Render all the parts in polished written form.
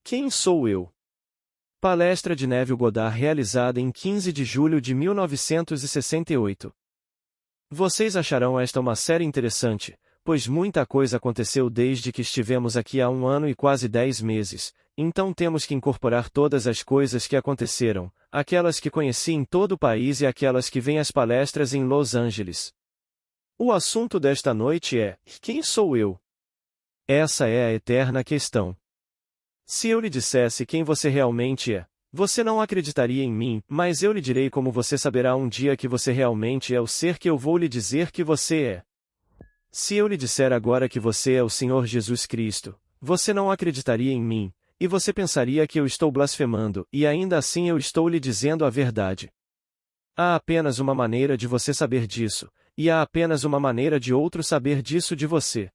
Quem sou eu? Palestra de Neville Goddard realizada em 15 de julho de 1968. Vocês acharão esta uma série interessante, pois muita coisa aconteceu desde que estivemos aqui há 1 ano e quase 10 meses, então temos que incorporar todas as coisas que aconteceram, aquelas que conheci em todo o país e aquelas que vêm às palestras em Los Angeles. O assunto desta noite é: quem sou eu? Essa é a eterna questão. Se eu lhe dissesse quem você realmente é, você não acreditaria em mim, mas eu lhe direi como você saberá um dia que você realmente é o ser que eu vou lhe dizer que você é. Se eu lhe disser agora que você é o Senhor Jesus Cristo, você não acreditaria em mim, e você pensaria que eu estou blasfemando, e ainda assim eu estou lhe dizendo a verdade. Há apenas uma maneira de você saber disso, e há apenas uma maneira de outro saber disso de você.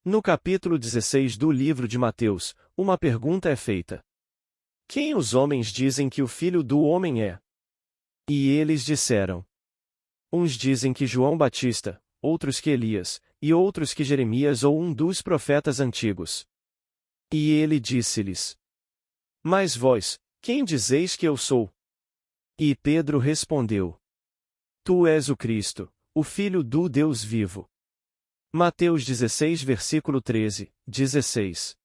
No capítulo 16 do livro de Mateus, uma pergunta é feita: quem os homens dizem que o Filho do Homem é? E eles disseram: uns dizem que João Batista, outros que Elias, e outros que Jeremias ou um dos profetas antigos. E ele disse-lhes: mas vós, quem dizeis que eu sou? E Pedro respondeu: tu és o Cristo, o Filho do Deus vivo. Mateus 16 versículo 13, 16.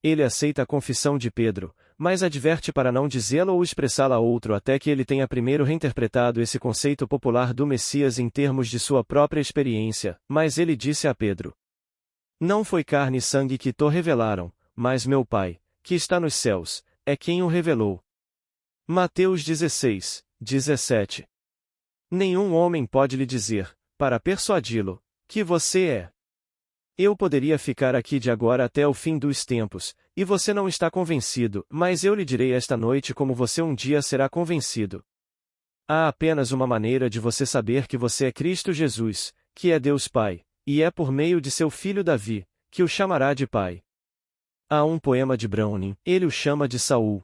Ele aceita a confissão de Pedro, mas adverte para não dizê-la ou expressá-la a outro até que ele tenha primeiro reinterpretado esse conceito popular do Messias em termos de sua própria experiência, mas ele disse a Pedro: não foi carne e sangue que te revelaram, mas meu Pai, que está nos céus, é quem o revelou. Mateus 16, 17. Nenhum homem pode lhe dizer, para persuadi-lo, que você é. Eu poderia ficar aqui de agora até o fim dos tempos, e você não está convencido, mas eu lhe direi esta noite como você um dia será convencido. Há apenas uma maneira de você saber que você é Cristo Jesus, que é Deus Pai, e é por meio de seu filho Davi, que o chamará de Pai. Há um poema de Browning, ele o chama de Saul.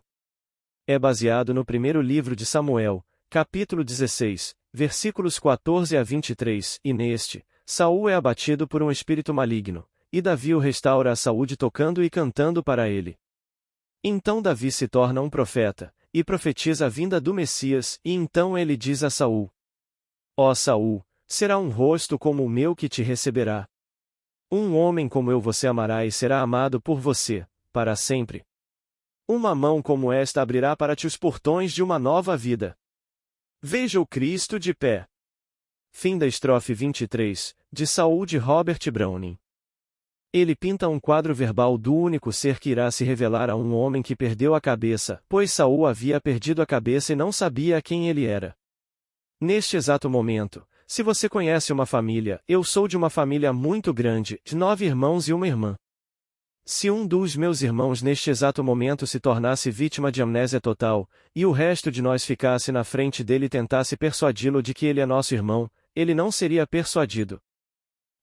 É baseado no primeiro livro de Samuel, capítulo 16, versículos 14 a 23, e neste, Saul é abatido por um espírito maligno, e Davi o restaura a saúde tocando e cantando para ele. Então Davi se torna um profeta, e profetiza a vinda do Messias, e então ele diz a Saul: ó Saul, será um rosto como o meu que te receberá. Um homem como eu você amará e será amado por você, para sempre. Uma mão como esta abrirá para ti os portões de uma nova vida. Veja o Cristo de pé. Fim da estrofe 23, de Saul de Robert Browning. Ele pinta um quadro verbal do único ser que irá se revelar a um homem que perdeu a cabeça, pois Saul havia perdido a cabeça e não sabia quem ele era. Neste exato momento, se você conhece uma família, eu sou de uma família muito grande, de 9 irmãos e uma irmã. Se um dos meus irmãos neste exato momento se tornasse vítima de amnésia total, e o resto de nós ficasse na frente dele e tentasse persuadi-lo de que ele é nosso irmão, ele não seria persuadido.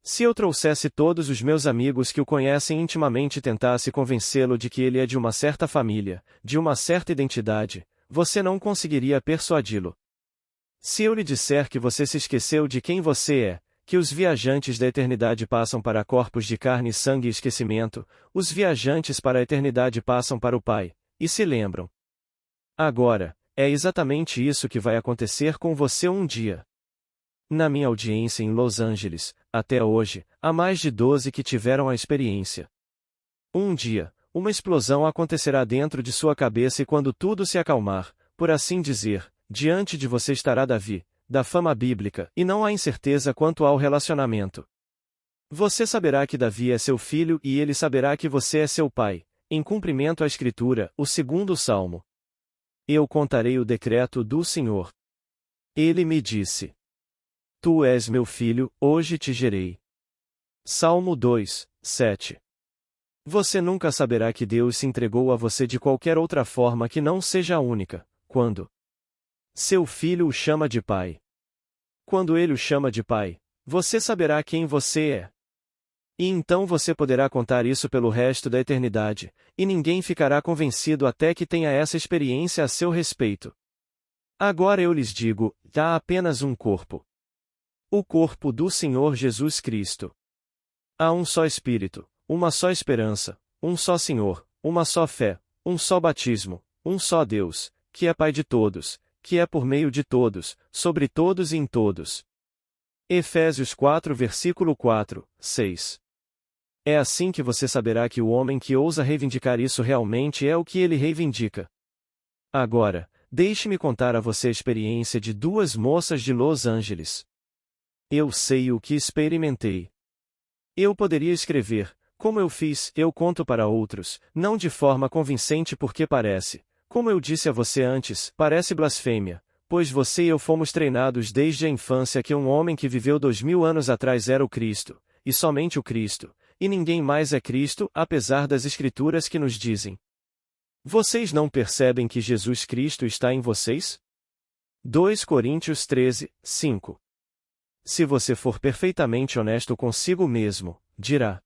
Se eu trouxesse todos os meus amigos que o conhecem intimamente e tentasse convencê-lo de que ele é de uma certa família, de uma certa identidade, você não conseguiria persuadi-lo. Se eu lhe disser que você se esqueceu de quem você é, que os viajantes da eternidade passam para corpos de carne e sangue e esquecimento, os viajantes para a eternidade passam para o Pai, e se lembram. Agora, é exatamente isso que vai acontecer com você um dia. Na minha audiência em Los Angeles, até hoje, há mais de 12 que tiveram a experiência. Um dia, uma explosão acontecerá dentro de sua cabeça e quando tudo se acalmar, por assim dizer, diante de você estará Davi, da fama bíblica, e não há incerteza quanto ao relacionamento. Você saberá que Davi é seu filho e ele saberá que você é seu pai, em cumprimento à Escritura, o segundo Salmo. Eu contarei o decreto do Senhor. Ele me disse: tu és meu filho, hoje te gerei. Salmo 2, 7. Você nunca saberá que Deus se entregou a você de qualquer outra forma que não seja a única, quando seu filho o chama de pai. Quando ele o chama de pai, você saberá quem você é. E então você poderá contar isso pelo resto da eternidade, e ninguém ficará convencido até que tenha essa experiência a seu respeito. Agora eu lhes digo, há apenas um corpo. O corpo do Senhor Jesus Cristo. Há um só Espírito, uma só esperança, um só Senhor, uma só fé, um só batismo, um só Deus, que é Pai de todos, que é por meio de todos, sobre todos e em todos. Efésios 4 versículo 4, 6. É assim que você saberá que o homem que ousa reivindicar isso realmente é o que ele reivindica. Agora, deixe-me contar a você a experiência de duas moças de Los Angeles. Eu sei o que experimentei. Eu poderia escrever, como eu fiz, eu conto para outros, não de forma convincente porque parece, como eu disse a você antes, parece blasfêmia, pois você e eu fomos treinados desde a infância que um homem que viveu 2000 anos atrás era o Cristo, e somente o Cristo, e ninguém mais é Cristo, apesar das Escrituras que nos dizem. Vocês não percebem que Jesus Cristo está em vocês? 2 Coríntios 13, 5. Se você for perfeitamente honesto consigo mesmo, dirá: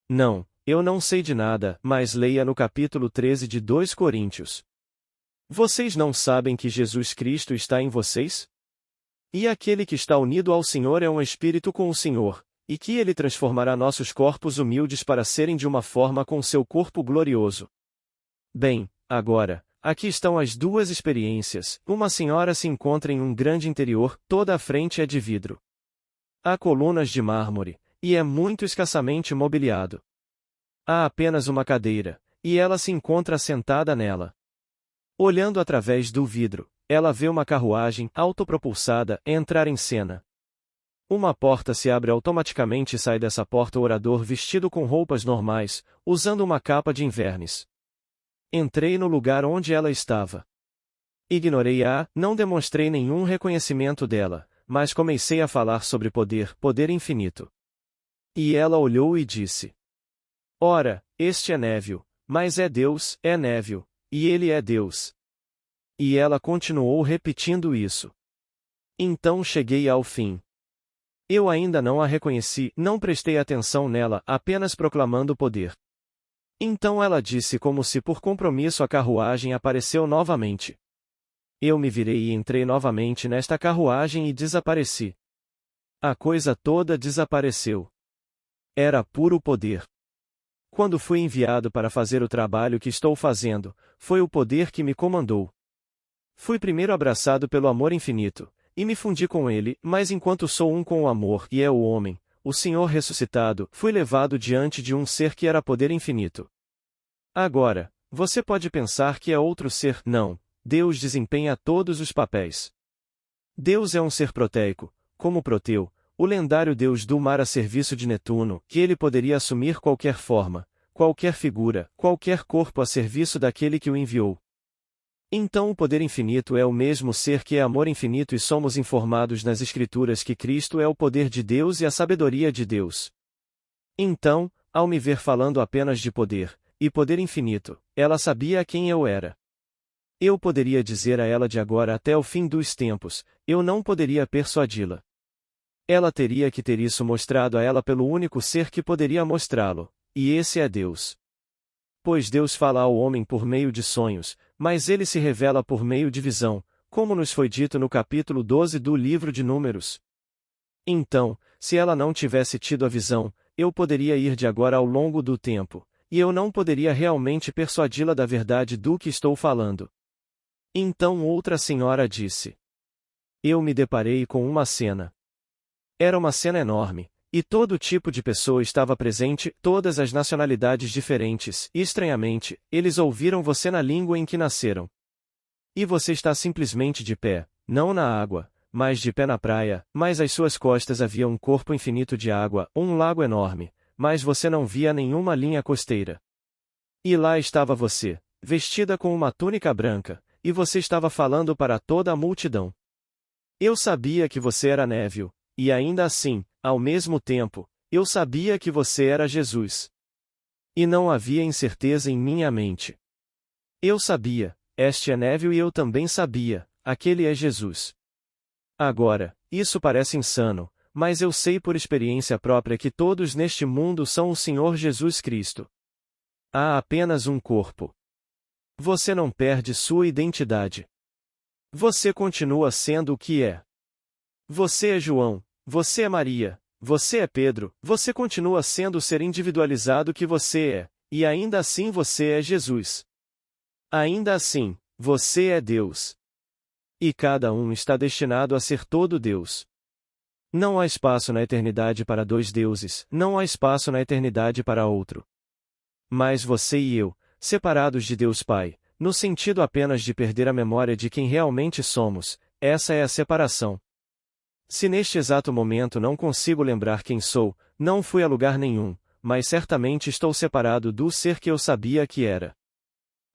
não, eu não sei de nada, mas leia no capítulo 13 de 2 Coríntios. Vocês não sabem que Jesus Cristo está em vocês? E aquele que está unido ao Senhor é um espírito com o Senhor, e que ele transformará nossos corpos humildes para serem de uma forma com seu corpo glorioso. Bem, agora, aqui estão as duas experiências. Uma senhora se encontra em um grande interior, toda a frente é de vidro. Há colunas de mármore, e é muito escassamente mobiliado. Há apenas uma cadeira, e ela se encontra sentada nela. Olhando através do vidro, ela vê uma carruagem autopropulsada entrar em cena. Uma porta se abre automaticamente e sai dessa porta o orador vestido com roupas normais, usando uma capa de invernes. Entrei no lugar onde ela estava. Ignorei-a, não demonstrei nenhum reconhecimento dela, mas comecei a falar sobre poder, poder infinito. E ela olhou e disse: ora, este é Neville, mas é Deus, é Neville, e ele é Deus. E ela continuou repetindo isso. Então cheguei ao fim. Eu ainda não a reconheci, não prestei atenção nela, apenas proclamando poder. Então ela disse como se por compromisso a carruagem apareceu novamente. Eu me virei e entrei novamente nesta carruagem e desapareci. A coisa toda desapareceu. Era puro poder. Quando fui enviado para fazer o trabalho que estou fazendo, foi o poder que me comandou. Fui primeiro abraçado pelo amor infinito, e me fundi com ele, mas enquanto sou um com o amor e é o homem, o Senhor ressuscitado, fui levado diante de um ser que era poder infinito. Agora, você pode pensar que é outro ser, não, Deus desempenha todos os papéis. Deus é um ser proteico, como Proteu, o lendário deus do mar a serviço de Netuno, que ele poderia assumir qualquer forma, qualquer figura, qualquer corpo a serviço daquele que o enviou. Então o poder infinito é o mesmo ser que é amor infinito e somos informados nas Escrituras que Cristo é o poder de Deus e a sabedoria de Deus. Então, ao me ver falando apenas de poder, e poder infinito, ela sabia quem eu era. Eu poderia dizer a ela de agora até o fim dos tempos, eu não poderia persuadi-la. Ela teria que ter isso mostrado a ela pelo único ser que poderia mostrá-lo, e esse é Deus. Pois Deus fala ao homem por meio de sonhos, mas ele se revela por meio de visão, como nos foi dito no capítulo 12 do livro de Números. Então, se ela não tivesse tido a visão, eu poderia ir de agora ao longo do tempo, e eu não poderia realmente persuadi-la da verdade do que estou falando. Então outra senhora disse: eu me deparei com uma cena. Era uma cena enorme. E todo tipo de pessoa estava presente, todas as nacionalidades diferentes, e estranhamente, eles ouviram você na língua em que nasceram. E você está simplesmente de pé, não na água, mas de pé na praia, mas às suas costas havia um corpo infinito de água, um lago enorme, mas você não via nenhuma linha costeira. E lá estava você, vestida com uma túnica branca, e você estava falando para toda a multidão. Eu sabia que você era Neville, e ainda assim, ao mesmo tempo, eu sabia que você era Jesus. E não havia incerteza em minha mente. Eu sabia, este é Neville e eu também sabia, aquele é Jesus. Agora, isso parece insano, mas eu sei por experiência própria que todos neste mundo são o Senhor Jesus Cristo. Há apenas um corpo. Você não perde sua identidade. Você continua sendo o que é. Você é João. Você é Maria, você é Pedro, você continua sendo o ser individualizado que você é, e ainda assim você é Jesus. Ainda assim, você é Deus. E cada um está destinado a ser todo Deus. Não há espaço na eternidade para dois deuses, não há espaço na eternidade para outro. Mas você e eu, separados de Deus Pai, no sentido apenas de perder a memória de quem realmente somos, essa é a separação. Se neste exato momento não consigo lembrar quem sou, não fui a lugar nenhum, mas certamente estou separado do ser que eu sabia que era.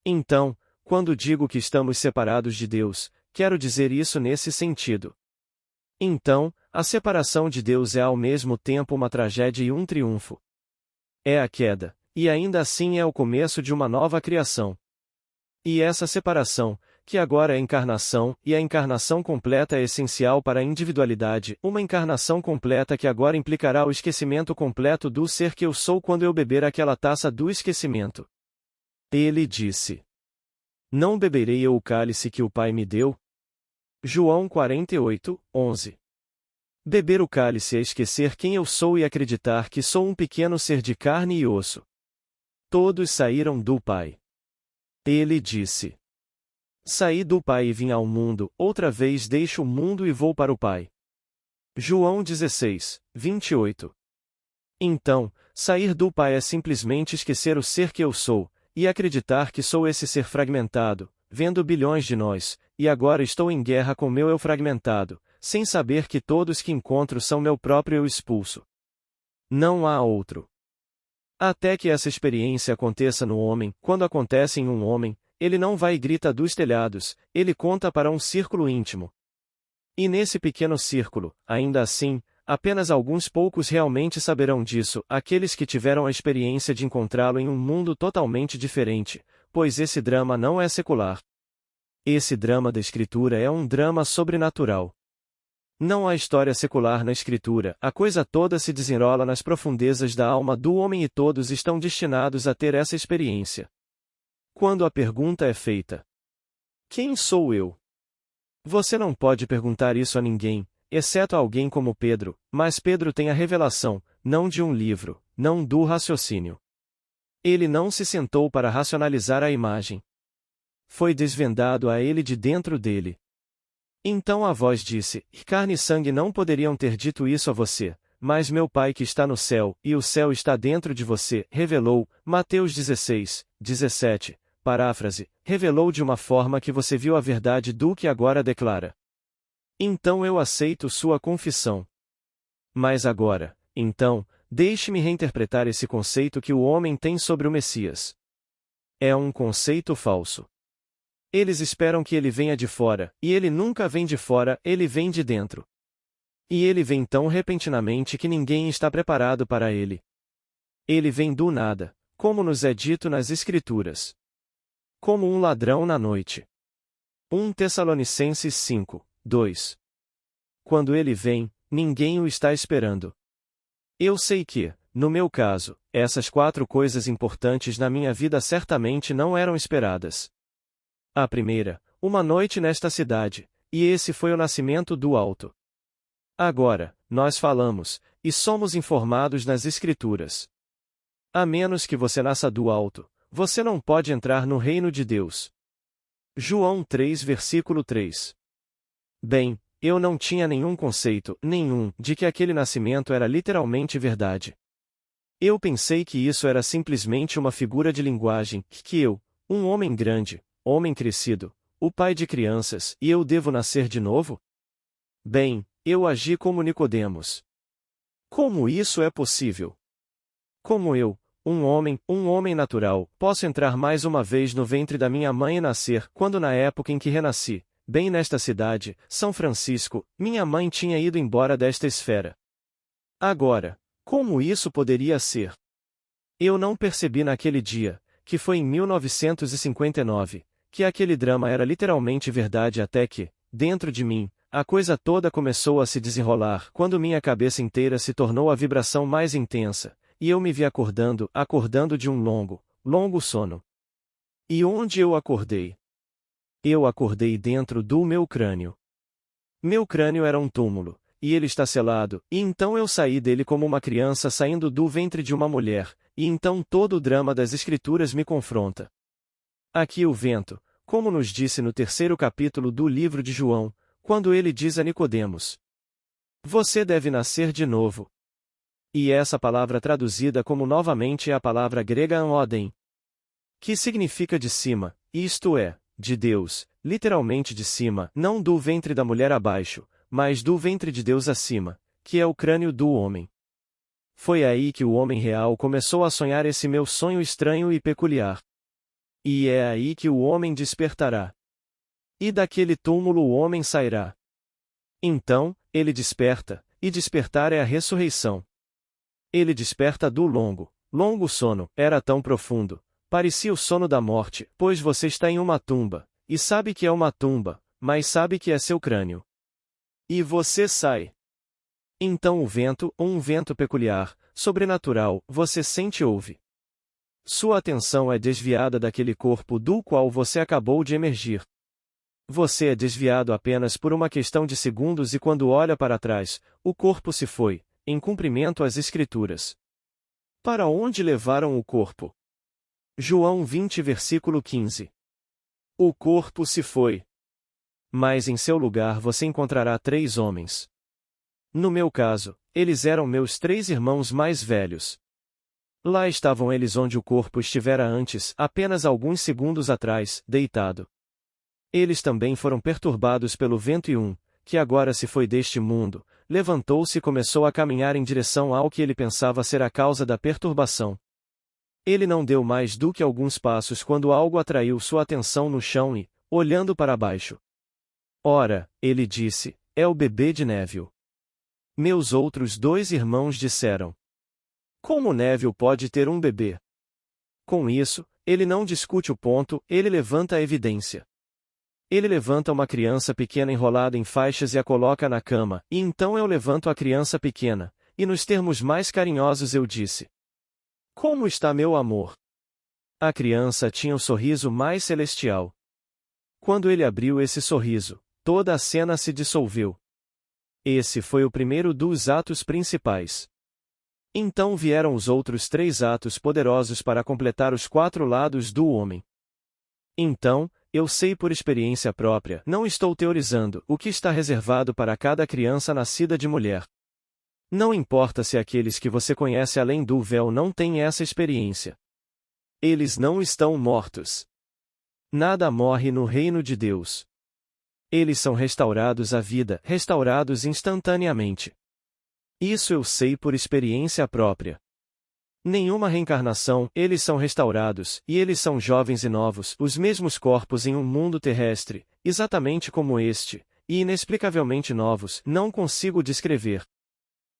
Então, quando digo que estamos separados de Deus, quero dizer isso nesse sentido. Então, a separação de Deus é ao mesmo tempo uma tragédia e um triunfo. É a queda, e ainda assim é o começo de uma nova criação. E essa separação, que agora é encarnação, e a encarnação completa é essencial para a individualidade, uma encarnação completa que agora implicará o esquecimento completo do ser que eu sou quando eu beber aquela taça do esquecimento. Ele disse: Não beberei eu o cálice que o Pai me deu? João 48, 11. Beber o cálice é esquecer quem eu sou e acreditar que sou um pequeno ser de carne e osso. Todos saíram do Pai. Ele disse: Saí do Pai e vim ao mundo, outra vez deixo o mundo e vou para o Pai. João 16, 28. Então, sair do Pai é simplesmente esquecer o ser que eu sou, e acreditar que sou esse ser fragmentado, vendo bilhões de nós, e agora estou em guerra com meu eu fragmentado, sem saber que todos que encontro são meu próprio eu expulso. Não há outro. Até que essa experiência aconteça no homem, quando acontece em um homem, ele não vai e grita dos telhados, ele conta para um círculo íntimo. E nesse pequeno círculo, ainda assim, apenas alguns poucos realmente saberão disso, aqueles que tiveram a experiência de encontrá-lo em um mundo totalmente diferente, pois esse drama não é secular. Esse drama da Escritura é um drama sobrenatural. Não há história secular na Escritura, a coisa toda se desenrola nas profundezas da alma do homem e todos estão destinados a ter essa experiência. Quando a pergunta é feita: Quem sou eu? Você não pode perguntar isso a ninguém, exceto a alguém como Pedro, mas Pedro tem a revelação, não de um livro, não do raciocínio. Ele não se sentou para racionalizar a imagem. Foi desvendado a ele de dentro dele. Então a voz disse: Carne e sangue não poderiam ter dito isso a você, mas meu Pai que está no céu, e o céu está dentro de você, revelou. Mateus 16, 17, paráfrase, revelou de uma forma que você viu a verdade do que agora declara. Então eu aceito sua confissão. Mas agora, então, deixe-me reinterpretar esse conceito que o homem tem sobre o Messias. É um conceito falso. Eles esperam que ele venha de fora, e ele nunca vem de fora, ele vem de dentro. E ele vem tão repentinamente que ninguém está preparado para ele. Ele vem do nada, como nos é dito nas Escrituras. Como um ladrão na noite. 1 Tessalonicenses 5, 2. Quando ele vem, ninguém o está esperando. Eu sei que, no meu caso, essas 4 coisas importantes na minha vida certamente não eram esperadas. A primeira, uma noite nesta cidade, e esse foi o nascimento do alto. Agora, nós falamos, e somos informados nas Escrituras. A menos que você nasça do alto, você não pode entrar no reino de Deus. João 3 versículo 3. Bem, eu não tinha nenhum conceito, nenhum, de que aquele nascimento era literalmente verdade. Eu pensei que isso era simplesmente uma figura de linguagem, que eu, um homem grande, homem crescido, o pai de crianças, e eu devo nascer de novo? Bem, eu agi como Nicodemos. Como isso é possível? Como eu, um homem natural, posso entrar mais uma vez no ventre da minha mãe e nascer, quando na época em que renasci, bem nesta cidade, São Francisco, minha mãe tinha ido embora desta esfera. Agora, como isso poderia ser? Eu não percebi naquele dia, que foi em 1959, que aquele drama era literalmente verdade até que, dentro de mim, a coisa toda começou a se desenrolar quando minha cabeça inteira se tornou a vibração mais intensa, e eu me vi acordando de um longo sono. E onde eu acordei? Eu acordei dentro do meu crânio. Meu crânio era um túmulo, e ele está selado, e então eu saí dele como uma criança saindo do ventre de uma mulher, e então todo o drama das Escrituras me confronta. Aqui o vento, como nos disse no 3º capítulo do livro de João, quando ele diz a Nicodemos: você deve nascer de novo. E essa palavra traduzida como novamente é a palavra grega anodem, que significa de cima, isto é, de Deus, literalmente de cima, não do ventre da mulher abaixo, mas do ventre de Deus acima, que é o crânio do homem. Foi aí que o homem real começou a sonhar esse meu sonho estranho e peculiar. E é aí que o homem despertará. E daquele túmulo o homem sairá. Então, ele desperta, e despertar é a ressurreição. Ele desperta do longo sono, era tão profundo, parecia o sono da morte, pois você está em uma tumba, e sabe que é uma tumba, mas sabe que é seu crânio. E você sai. Então o vento, um vento peculiar, sobrenatural, você sente e ouve. Sua atenção é desviada daquele corpo do qual você acabou de emergir. Você é desviado apenas por uma questão de segundos e quando olha para trás, o corpo se foi, em cumprimento às Escrituras. Para onde levaram o corpo? João 20 versículo 15. O corpo se foi. Mas em seu lugar você encontrará 3 homens. No meu caso, eles eram meus 3 irmãos mais velhos. Lá estavam eles onde o corpo estivera antes, apenas alguns segundos atrás, deitado. Eles também foram perturbados pelo vento e que agora se foi deste mundo, levantou-se e começou a caminhar em direção ao que ele pensava ser a causa da perturbação. Ele não deu mais do que alguns passos quando algo atraiu sua atenção no chão e, olhando para baixo. Ora, ele disse, é o bebê de Neville. Meus outros 2 irmãos disseram: como Neville pode ter um bebê? Com isso, ele não discute o ponto, ele levanta a evidência. Ele levanta uma criança pequena enrolada em faixas e a coloca na cama, e então eu levanto a criança pequena, e nos termos mais carinhosos eu disse: como está meu amor? A criança tinha o sorriso mais celestial. Quando ele abriu esse sorriso, toda a cena se dissolveu. Esse foi o primeiro dos atos principais. Então vieram os outros 3 atos poderosos para completar os 4 lados do homem. Então, eu sei por experiência própria, não estou teorizando, o que está reservado para cada criança nascida de mulher. Não importa se aqueles que você conhece além do véu não têm essa experiência. Eles não estão mortos. Nada morre no reino de Deus. Eles são restaurados à vida, restaurados instantaneamente. Isso eu sei por experiência própria. Nenhuma reencarnação, eles são restaurados, e eles são jovens e novos, os mesmos corpos em um mundo terrestre, exatamente como este, e inexplicavelmente novos, não consigo descrever.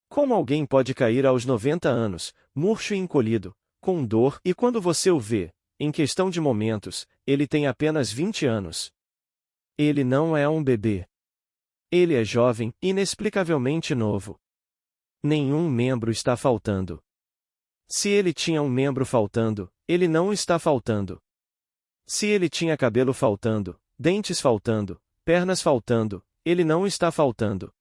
Como alguém pode cair aos 90 anos, murcho e encolhido, com dor, e quando você o vê, em questão de momentos, ele tem apenas 20 anos. Ele não é um bebê. Ele é jovem, inexplicavelmente novo. Nenhum membro está faltando. Se ele tinha um membro faltando, ele não está faltando. Se ele tinha cabelo faltando, dentes faltando, pernas faltando, ele não está faltando.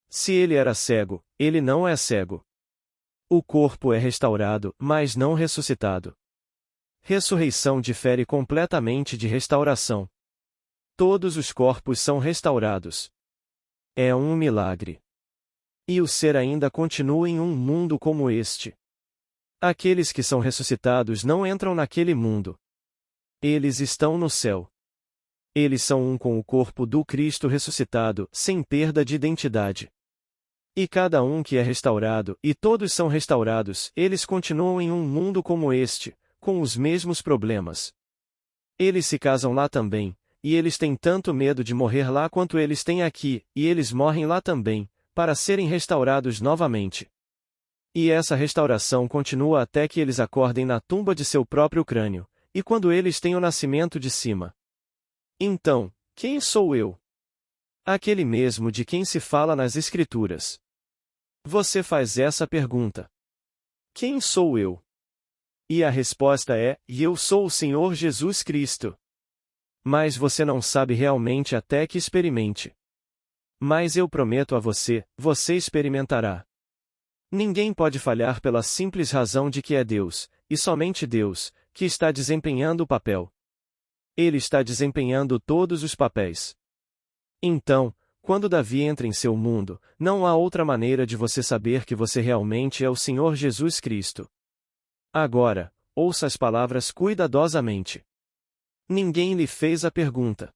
Se ele era cego, ele não é cego. O corpo é restaurado, mas não ressuscitado. Ressurreição difere completamente de restauração. Todos os corpos são restaurados. É um milagre. E o ser ainda continua em um mundo como este. Aqueles que são ressuscitados não entram naquele mundo. Eles estão no céu. Eles são um com o corpo do Cristo ressuscitado, sem perda de identidade. E cada um que é restaurado, e todos são restaurados, eles continuam em um mundo como este, com os mesmos problemas. Eles se casam lá também, e eles têm tanto medo de morrer lá quanto eles têm aqui, e eles morrem lá também, para serem restaurados novamente. E essa restauração continua até que eles acordem na tumba de seu próprio crânio, e quando eles têm o nascimento de cima. Então, quem sou eu? Aquele mesmo de quem se fala nas Escrituras. Você faz essa pergunta: quem sou eu? E a resposta é: eu sou o Senhor Jesus Cristo. Mas você não sabe realmente até que experimente. Mas eu prometo a você, você experimentará. Ninguém pode falhar pela simples razão de que é Deus, e somente Deus, que está desempenhando o papel. Ele está desempenhando todos os papéis. Então, quando Davi entra em seu mundo, não há outra maneira de você saber que você realmente é o Senhor Jesus Cristo. Agora, ouça as palavras cuidadosamente. Ninguém lhe fez a pergunta.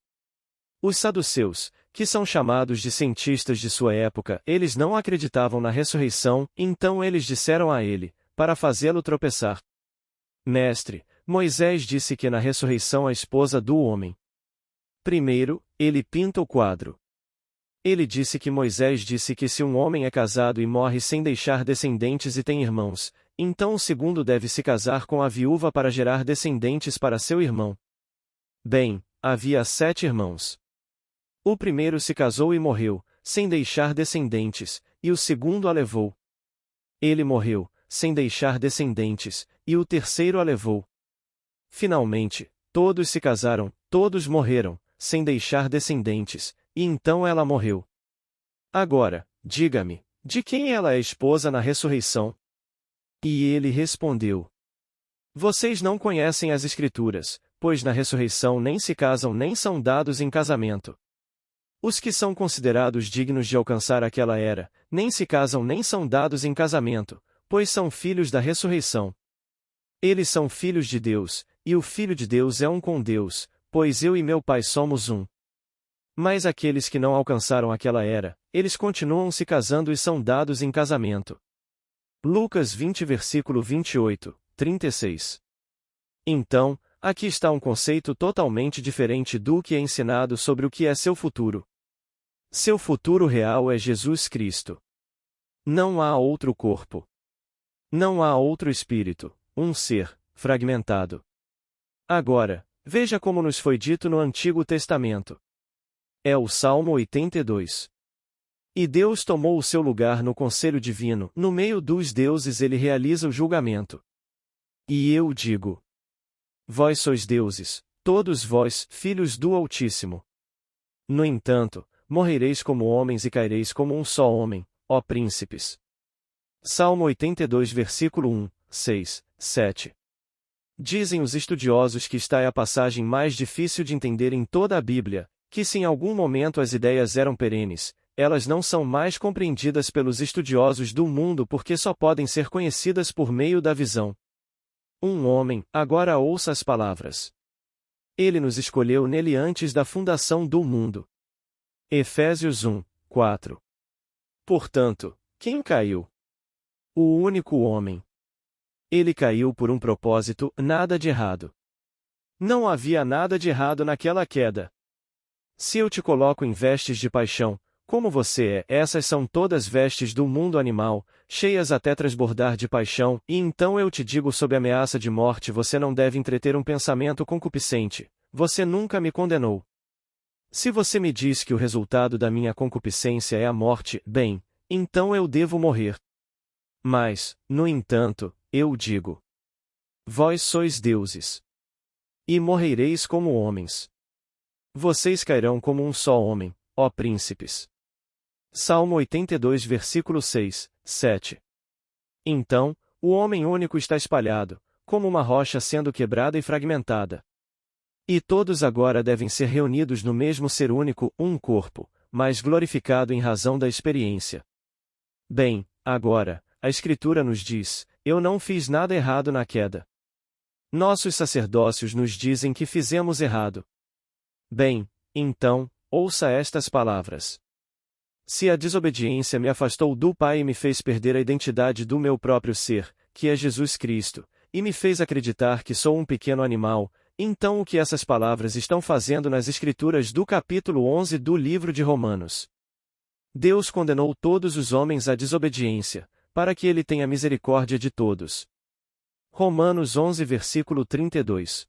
Os saduceus, que são chamados de cientistas de sua época, eles não acreditavam na ressurreição, então eles disseram a ele, para fazê-lo tropeçar: Mestre, Moisés disse que na ressurreição a esposa do homem. Primeiro, ele pinta o quadro. Ele disse que Moisés disse que se um homem é casado e morre sem deixar descendentes e tem irmãos, então o segundo deve se casar com a viúva para gerar descendentes para seu irmão. Bem, havia 7 irmãos. O primeiro se casou e morreu, sem deixar descendentes, e o segundo a levou. Ele morreu, sem deixar descendentes, e o terceiro a levou. Finalmente, todos se casaram, todos morreram, sem deixar descendentes, e então ela morreu. Agora, diga-me, de quem ela é esposa na ressurreição? E ele respondeu: Vocês não conhecem as Escrituras, pois na ressurreição nem se casam nem são dados em casamento. Os que são considerados dignos de alcançar aquela era, nem se casam nem são dados em casamento, pois são filhos da ressurreição. Eles são filhos de Deus, e o Filho de Deus é um com Deus, pois eu e meu Pai somos um. Mas aqueles que não alcançaram aquela era, eles continuam se casando e são dados em casamento. Lucas 20 versículo 28, 36. Então, aqui está um conceito totalmente diferente do que é ensinado sobre o que é seu futuro. Seu futuro real é Jesus Cristo. Não há outro corpo. Não há outro espírito, um ser, fragmentado. Agora, veja como nos foi dito no Antigo Testamento. É o Salmo 82. E Deus tomou o seu lugar no conselho divino, no meio dos deuses ele realiza o julgamento. E eu digo: Vós sois deuses, todos vós, filhos do Altíssimo. No entanto, morrereis como homens e caireis como um só homem, ó príncipes. Salmo 82 versículo 1, 6, 7. Dizem os estudiosos que esta é a passagem mais difícil de entender em toda a Bíblia, que se em algum momento as ideias eram perenes, elas não são mais compreendidas pelos estudiosos do mundo porque só podem ser conhecidas por meio da visão. Um homem, agora ouça as palavras. Ele nos escolheu nele antes da fundação do mundo. Efésios 1, 4. Portanto, quem caiu? O único homem. Ele caiu por um propósito, nada de errado. Não havia nada de errado naquela queda. Se eu te coloco em vestes de paixão, como você é, essas são todas vestes do mundo animal, cheias até transbordar de paixão, e então eu te digo sob ameaça de morte você não deve entreter um pensamento concupiscente, você nunca me condenou. Se você me diz que o resultado da minha concupiscência é a morte, bem, então eu devo morrer. Mas, no entanto, eu digo: Vós sois deuses. E morrereis como homens. Vocês cairão como um só homem, ó príncipes. Salmo 82 versículo 6, 7. Então, o homem único está espalhado, como uma rocha sendo quebrada e fragmentada. E todos agora devem ser reunidos no mesmo ser único, um corpo, mas glorificado em razão da experiência. Bem, agora, a Escritura nos diz: eu não fiz nada errado na queda. Nossos sacerdócios nos dizem que fizemos errado. Bem, então, ouça estas palavras. Se a desobediência me afastou do Pai e me fez perder a identidade do meu próprio ser, que é Jesus Cristo, e me fez acreditar que sou um pequeno animal, então o que essas palavras estão fazendo nas Escrituras do capítulo 11 do livro de Romanos? Deus condenou todos os homens à desobediência, para que ele tenha misericórdia de todos. Romanos 11 versículo 32.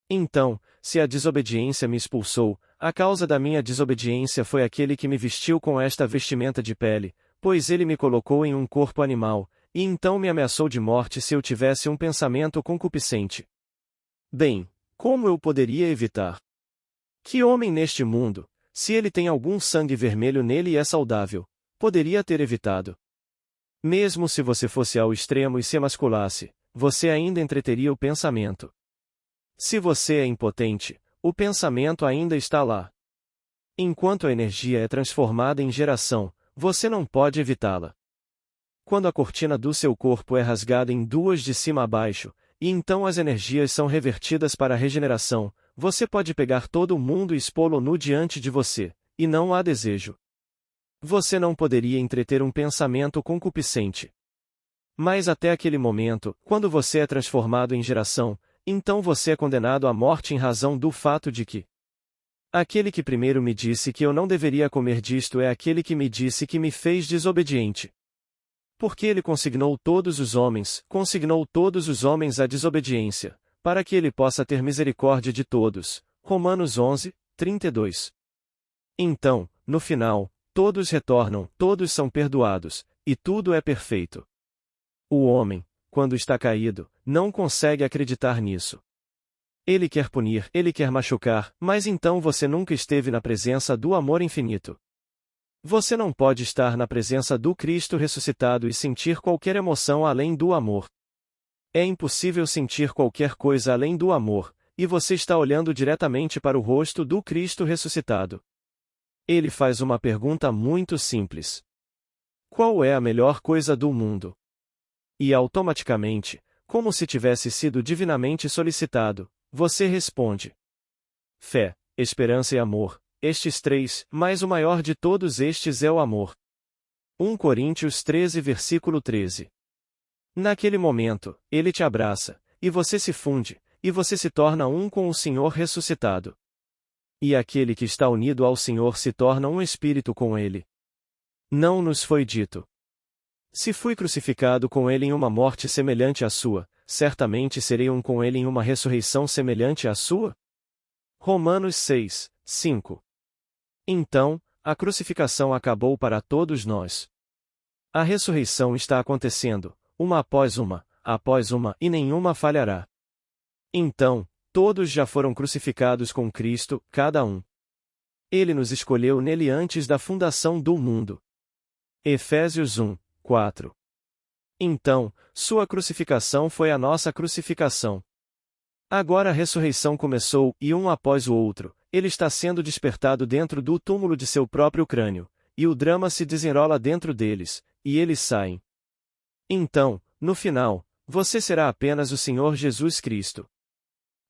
Então, se a desobediência me expulsou, a causa da minha desobediência foi aquele que me vestiu com esta vestimenta de pele, pois ele me colocou em um corpo animal, e então me ameaçou de morte se eu tivesse um pensamento concupiscente. Bem, como eu poderia evitar? Que homem neste mundo, se ele tem algum sangue vermelho nele e é saudável, poderia ter evitado? Mesmo se você fosse ao extremo e se emasculasse, você ainda entreteria o pensamento. Se você é impotente, o pensamento ainda está lá. Enquanto a energia é transformada em geração, você não pode evitá-la. Quando a cortina do seu corpo é rasgada em duas de cima a baixo, e então as energias são revertidas para a regeneração, você pode pegar todo o mundo e expô-lo nu diante de você, e não há desejo. Você não poderia entreter um pensamento concupiscente. Mas até aquele momento, quando você é transformado em geração, então você é condenado à morte em razão do fato de que aquele que primeiro me disse que eu não deveria comer disto é aquele que me disse que me fez desobediente. Porque ele consignou todos os homens à desobediência, para que ele possa ter misericórdia de todos. Romanos 11, 32. Então, no final, todos retornam, todos são perdoados, e tudo é perfeito. O homem, quando está caído, não consegue acreditar nisso. Ele quer punir, ele quer machucar, mas então você nunca esteve na presença do amor infinito. Você não pode estar na presença do Cristo ressuscitado e sentir qualquer emoção além do amor. É impossível sentir qualquer coisa além do amor, e você está olhando diretamente para o rosto do Cristo ressuscitado. Ele faz uma pergunta muito simples: qual é a melhor coisa do mundo? E automaticamente, como se tivesse sido divinamente solicitado, você responde: fé, esperança e amor. Estes três, mas o maior de todos estes é o amor. 1 Coríntios 13 versículo 13. Naquele momento, ele te abraça, e você se funde, e você se torna um com o Senhor ressuscitado. E aquele que está unido ao Senhor se torna um espírito com ele. Não nos foi dito: se fui crucificado com ele em uma morte semelhante à sua, certamente serei um com ele em uma ressurreição semelhante à sua? Romanos 6, 5. Então, a crucificação acabou para todos nós. A ressurreição está acontecendo, uma, e nenhuma falhará. Então, todos já foram crucificados com Cristo, cada um. Ele nos escolheu nele antes da fundação do mundo. Efésios 1, 4. Então, sua crucificação foi a nossa crucificação. Agora a ressurreição começou, e um após o outro, ele está sendo despertado dentro do túmulo de seu próprio crânio, e o drama se desenrola dentro deles, e eles saem. Então, no final, você será apenas o Senhor Jesus Cristo.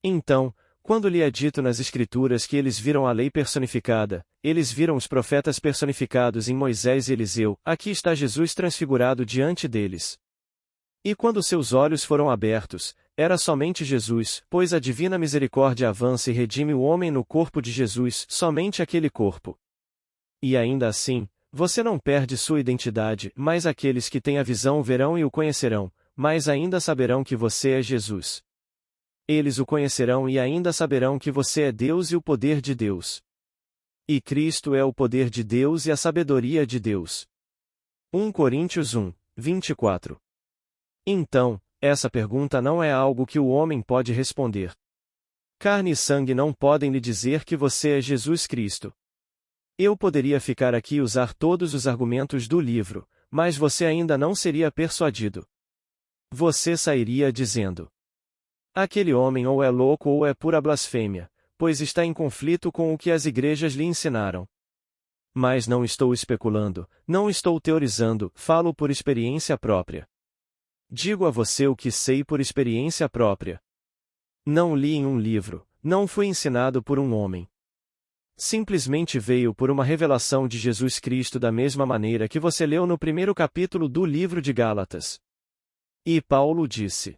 Então, quando lhe é dito nas Escrituras que eles viram a lei personificada, eles viram os profetas personificados em Moisés e Eliseu, aqui está Jesus transfigurado diante deles. E quando seus olhos foram abertos, era somente Jesus, pois a divina misericórdia avança e redime o homem no corpo de Jesus, somente aquele corpo. E ainda assim, você não perde sua identidade, mas aqueles que têm a visão verão e o conhecerão, mas ainda saberão que você é Jesus. Eles o conhecerão e ainda saberão que você é Deus e o poder de Deus. E Cristo é o poder de Deus e a sabedoria de Deus. 1 Coríntios 1, 24. Então, essa pergunta não é algo que o homem pode responder. Carne e sangue não podem lhe dizer que você é Jesus Cristo. Eu poderia ficar aqui e usar todos os argumentos do livro, mas você ainda não seria persuadido. Você sairia dizendo: aquele homem ou é louco ou é pura blasfêmia, pois está em conflito com o que as igrejas lhe ensinaram. Mas não estou especulando, não estou teorizando, falo por experiência própria. Digo a você o que sei por experiência própria. Não li em um livro, não fui ensinado por um homem. Simplesmente veio por uma revelação de Jesus Cristo da mesma maneira que você leu no primeiro capítulo do livro de Gálatas. E Paulo disse: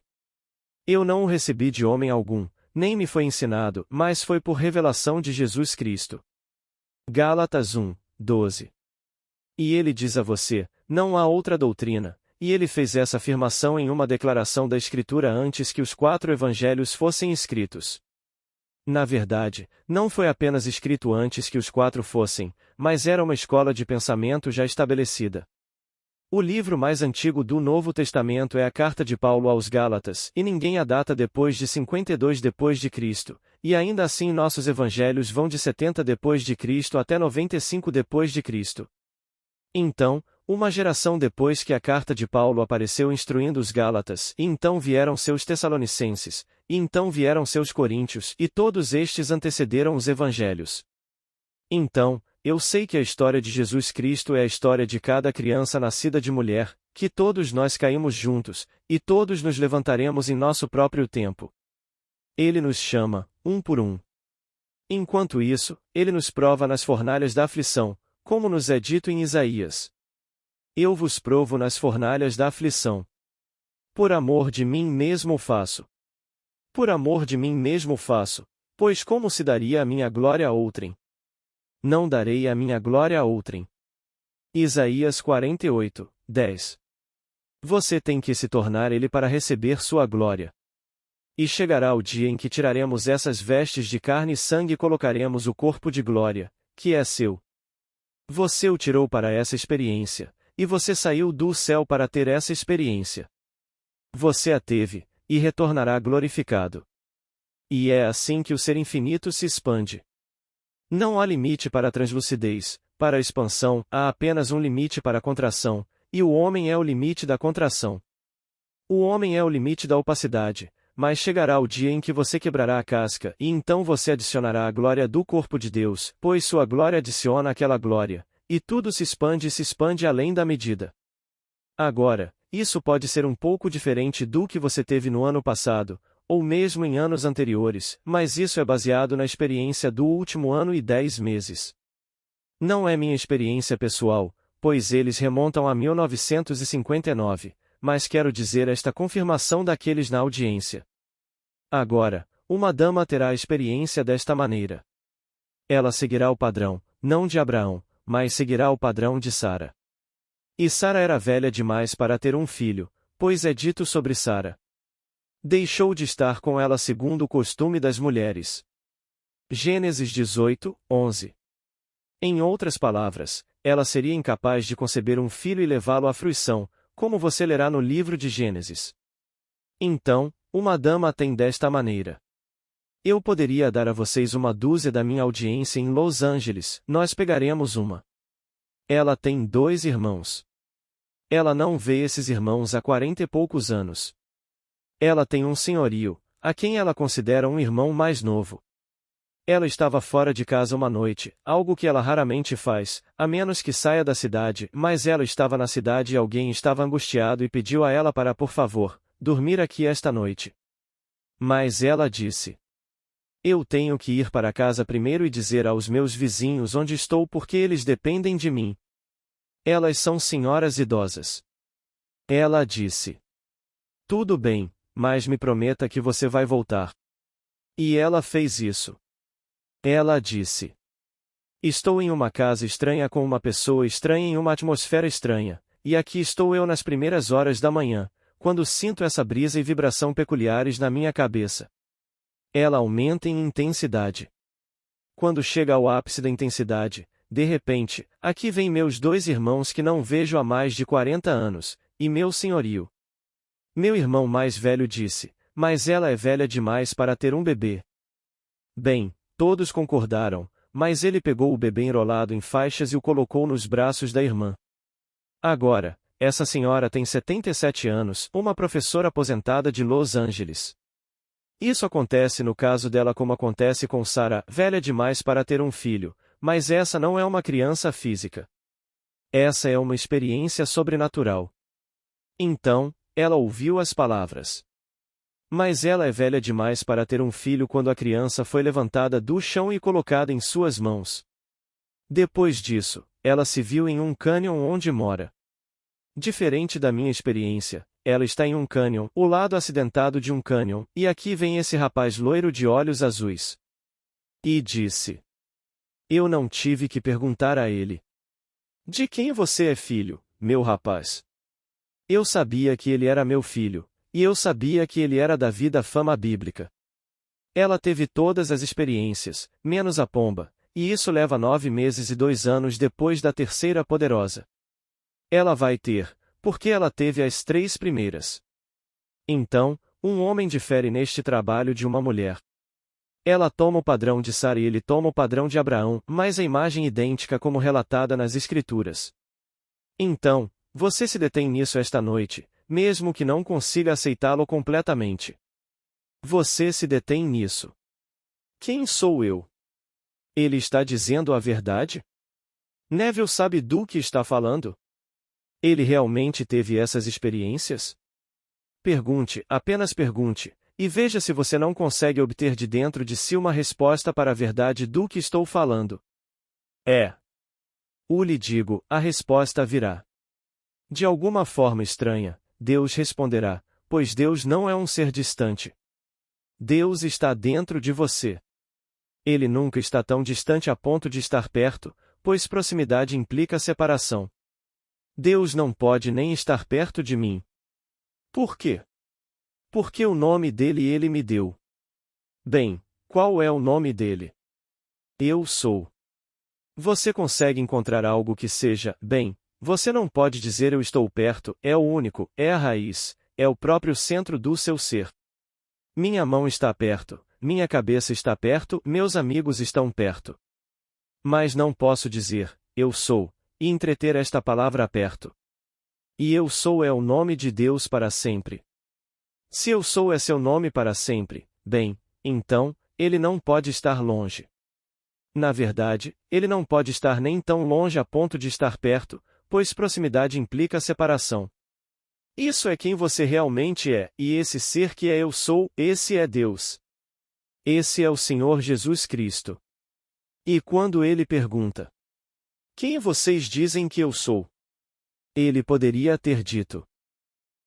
eu não o recebi de homem algum, nem me foi ensinado, mas foi por revelação de Jesus Cristo. Gálatas 1, 12. E ele diz a você: não há outra doutrina. E ele fez essa afirmação em uma declaração da Escritura antes que os 4 evangelhos fossem escritos. Na verdade, não foi apenas escrito antes que os 4 fossem, mas era uma escola de pensamento já estabelecida. O livro mais antigo do Novo Testamento é a Carta de Paulo aos Gálatas, e ninguém a data depois de 52 depois de Cristo, e ainda assim nossos evangelhos vão de 70 depois de Cristo até 95 depois de Cristo. Então, uma geração depois que a carta de Paulo apareceu instruindo os Gálatas, e então vieram seus Tessalonicenses, e então vieram seus Coríntios, e todos estes antecederam os evangelhos. Então, eu sei que a história de Jesus Cristo é a história de cada criança nascida de mulher, que todos nós caímos juntos, e todos nos levantaremos em nosso próprio tempo. Ele nos chama, um por um. Enquanto isso, ele nos prova nas fornalhas da aflição, como nos é dito em Isaías. Eu vos provo nas fornalhas da aflição. Por amor de mim mesmo o faço. Por amor de mim mesmo o faço, pois como se daria a minha glória a outrem? Não darei a minha glória a outrem. Isaías 48, 10. Você tem que se tornar ele para receber sua glória. E chegará o dia em que tiraremos essas vestes de carne e sangue e colocaremos o corpo de glória, que é seu. Você o tirou para essa experiência, e você saiu do céu para ter essa experiência. Você a teve, e retornará glorificado. E é assim que o ser infinito se expande. Não há limite para a translucidez, para a expansão, há apenas um limite para a contração, e o homem é o limite da contração. O homem é o limite da opacidade, mas chegará o dia em que você quebrará a casca, e então você adicionará a glória do corpo de Deus, pois sua glória adiciona aquela glória, e tudo se expande além da medida. Agora, isso pode ser um pouco diferente do que você teve no ano passado, ou mesmo em anos anteriores, mas isso é baseado na experiência do último ano e 10 meses. Não é minha experiência pessoal, pois eles remontam a 1959, mas quero dizer esta confirmação daqueles na audiência. Agora, uma dama terá a experiência desta maneira. Ela seguirá o padrão, não de Abraão, mas seguirá o padrão de Sara. E Sara era velha demais para ter um filho, pois é dito sobre Sara. Deixou de estar com ela segundo o costume das mulheres. Gênesis 18, 11. Em outras palavras, ela seria incapaz de conceber um filho e levá-lo à fruição, como você lerá no livro de Gênesis. Então, uma dama tem desta maneira. Eu poderia dar a vocês uma dúzia da minha audiência em Los Angeles, nós pegaremos uma. Ela tem 2 irmãos. Ela não vê esses irmãos há 40 e poucos anos. Ela tem um senhorio, a quem ela considera um irmão mais novo. Ela estava fora de casa uma noite, algo que ela raramente faz, a menos que saia da cidade, mas ela estava na cidade e alguém estava angustiado e pediu a ela para, por favor, dormir aqui esta noite. Mas ela disse: eu tenho que ir para casa primeiro e dizer aos meus vizinhos onde estou porque eles dependem de mim. Elas são senhoras idosas. Ela disse: tudo bem, mas me prometa que você vai voltar. E ela fez isso. Ela disse: estou em uma casa estranha com uma pessoa estranha em uma atmosfera estranha, e aqui estou eu nas primeiras horas da manhã, quando sinto essa brisa e vibração peculiares na minha cabeça. Ela aumenta em intensidade. Quando chega ao ápice da intensidade, de repente, aqui vem meus 2 irmãos que não vejo há mais de 40 anos, e meu senhorio. Meu irmão mais velho disse: mas ela é velha demais para ter um bebê. Bem, todos concordaram, mas ele pegou o bebê enrolado em faixas e o colocou nos braços da irmã. Agora, essa senhora tem 77 anos, uma professora aposentada de Los Angeles. Isso acontece no caso dela como acontece com Sara, velha demais para ter um filho, mas essa não é uma criança física. Essa é uma experiência sobrenatural. Então, ela ouviu as palavras. Mas ela é velha demais para ter um filho quando a criança foi levantada do chão e colocada em suas mãos. Depois disso, ela se viu em um cânion onde mora. Diferente da minha experiência, ela está em um cânion, o lado acidentado de um cânion, e aqui vem esse rapaz loiro de olhos azuis. E disse: eu não tive que perguntar a ele: de quem você é filho, meu rapaz? Eu sabia que ele era meu filho, e eu sabia que ele era Davi da fama bíblica. Ela teve todas as experiências, menos a pomba, e isso leva 9 meses e 2 anos depois da terceira poderosa. Ela vai ter, porque ela teve as 3 primeiras. Então, um homem difere neste trabalho de uma mulher. Ela toma o padrão de Sara e ele toma o padrão de Abraão, mas a imagem idêntica como relatada nas Escrituras. Então, você se detém nisso esta noite, mesmo que não consiga aceitá-lo completamente. Você se detém nisso. Quem sou eu? Ele está dizendo a verdade? Neville sabe do que está falando? Ele realmente teve essas experiências? Pergunte, apenas pergunte, e veja se você não consegue obter de dentro de si uma resposta para a verdade do que estou falando. Lhe digo, a resposta virá. De alguma forma estranha, Deus responderá, pois Deus não é um ser distante. Deus está dentro de você. Ele nunca está tão distante a ponto de estar perto, pois proximidade implica separação. Deus não pode nem estar perto de mim. Por quê? Porque o nome dele ele me deu. Bem, qual é o nome dele? Eu sou. Você consegue encontrar algo que seja, bem, você não pode dizer eu estou perto, é o único, é a raiz, é o próprio centro do seu ser. Minha mão está perto, minha cabeça está perto, meus amigos estão perto. Mas não posso dizer, eu sou, e entreter esta palavra perto. E eu sou é o nome de Deus para sempre. Se eu sou é seu nome para sempre, bem, então, ele não pode estar longe. Na verdade, ele não pode estar nem tão longe a ponto de estar perto, pois proximidade implica separação. Isso é quem você realmente é, e esse ser que é eu sou, esse é Deus. Esse é o Senhor Jesus Cristo. E quando ele pergunta: quem vocês dizem que eu sou? Ele poderia ter dito: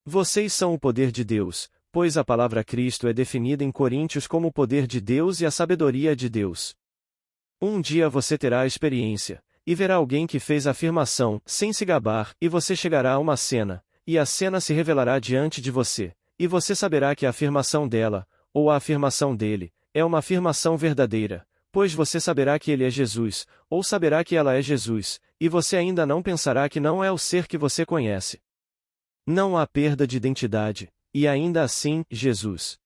vocês são o poder de Deus, pois a palavra Cristo é definida em Coríntios como o poder de Deus e a sabedoria de Deus. Um dia você terá a experiência, e verá alguém que fez a afirmação, sem se gabar, e você chegará a uma cena, e a cena se revelará diante de você, e você saberá que a afirmação dela, ou a afirmação dele, é uma afirmação verdadeira, pois você saberá que ele é Jesus, ou saberá que ela é Jesus, e você ainda não pensará que não é o ser que você conhece. Não há perda de identidade, e ainda assim, Jesus.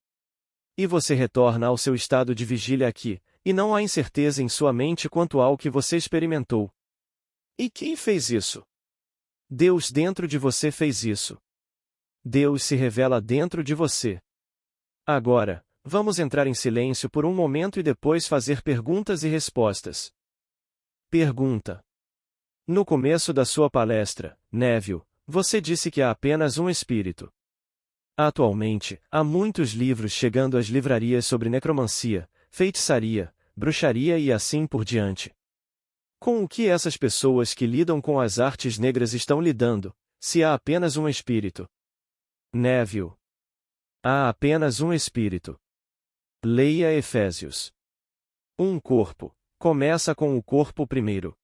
E você retorna ao seu estado de vigília aqui, e não há incerteza em sua mente quanto ao que você experimentou. E quem fez isso? Deus dentro de você fez isso. Deus se revela dentro de você. Agora, vamos entrar em silêncio por um momento e depois fazer perguntas e respostas. Pergunta. No começo da sua palestra, Neville, você disse que há apenas um espírito. Atualmente, há muitos livros chegando às livrarias sobre necromancia, feitiçaria, bruxaria e assim por diante. Com o que essas pessoas que lidam com as artes negras estão lidando, se há apenas um espírito? Neville. Há apenas um espírito. Leia Efésios. Um corpo. Começa com o corpo primeiro.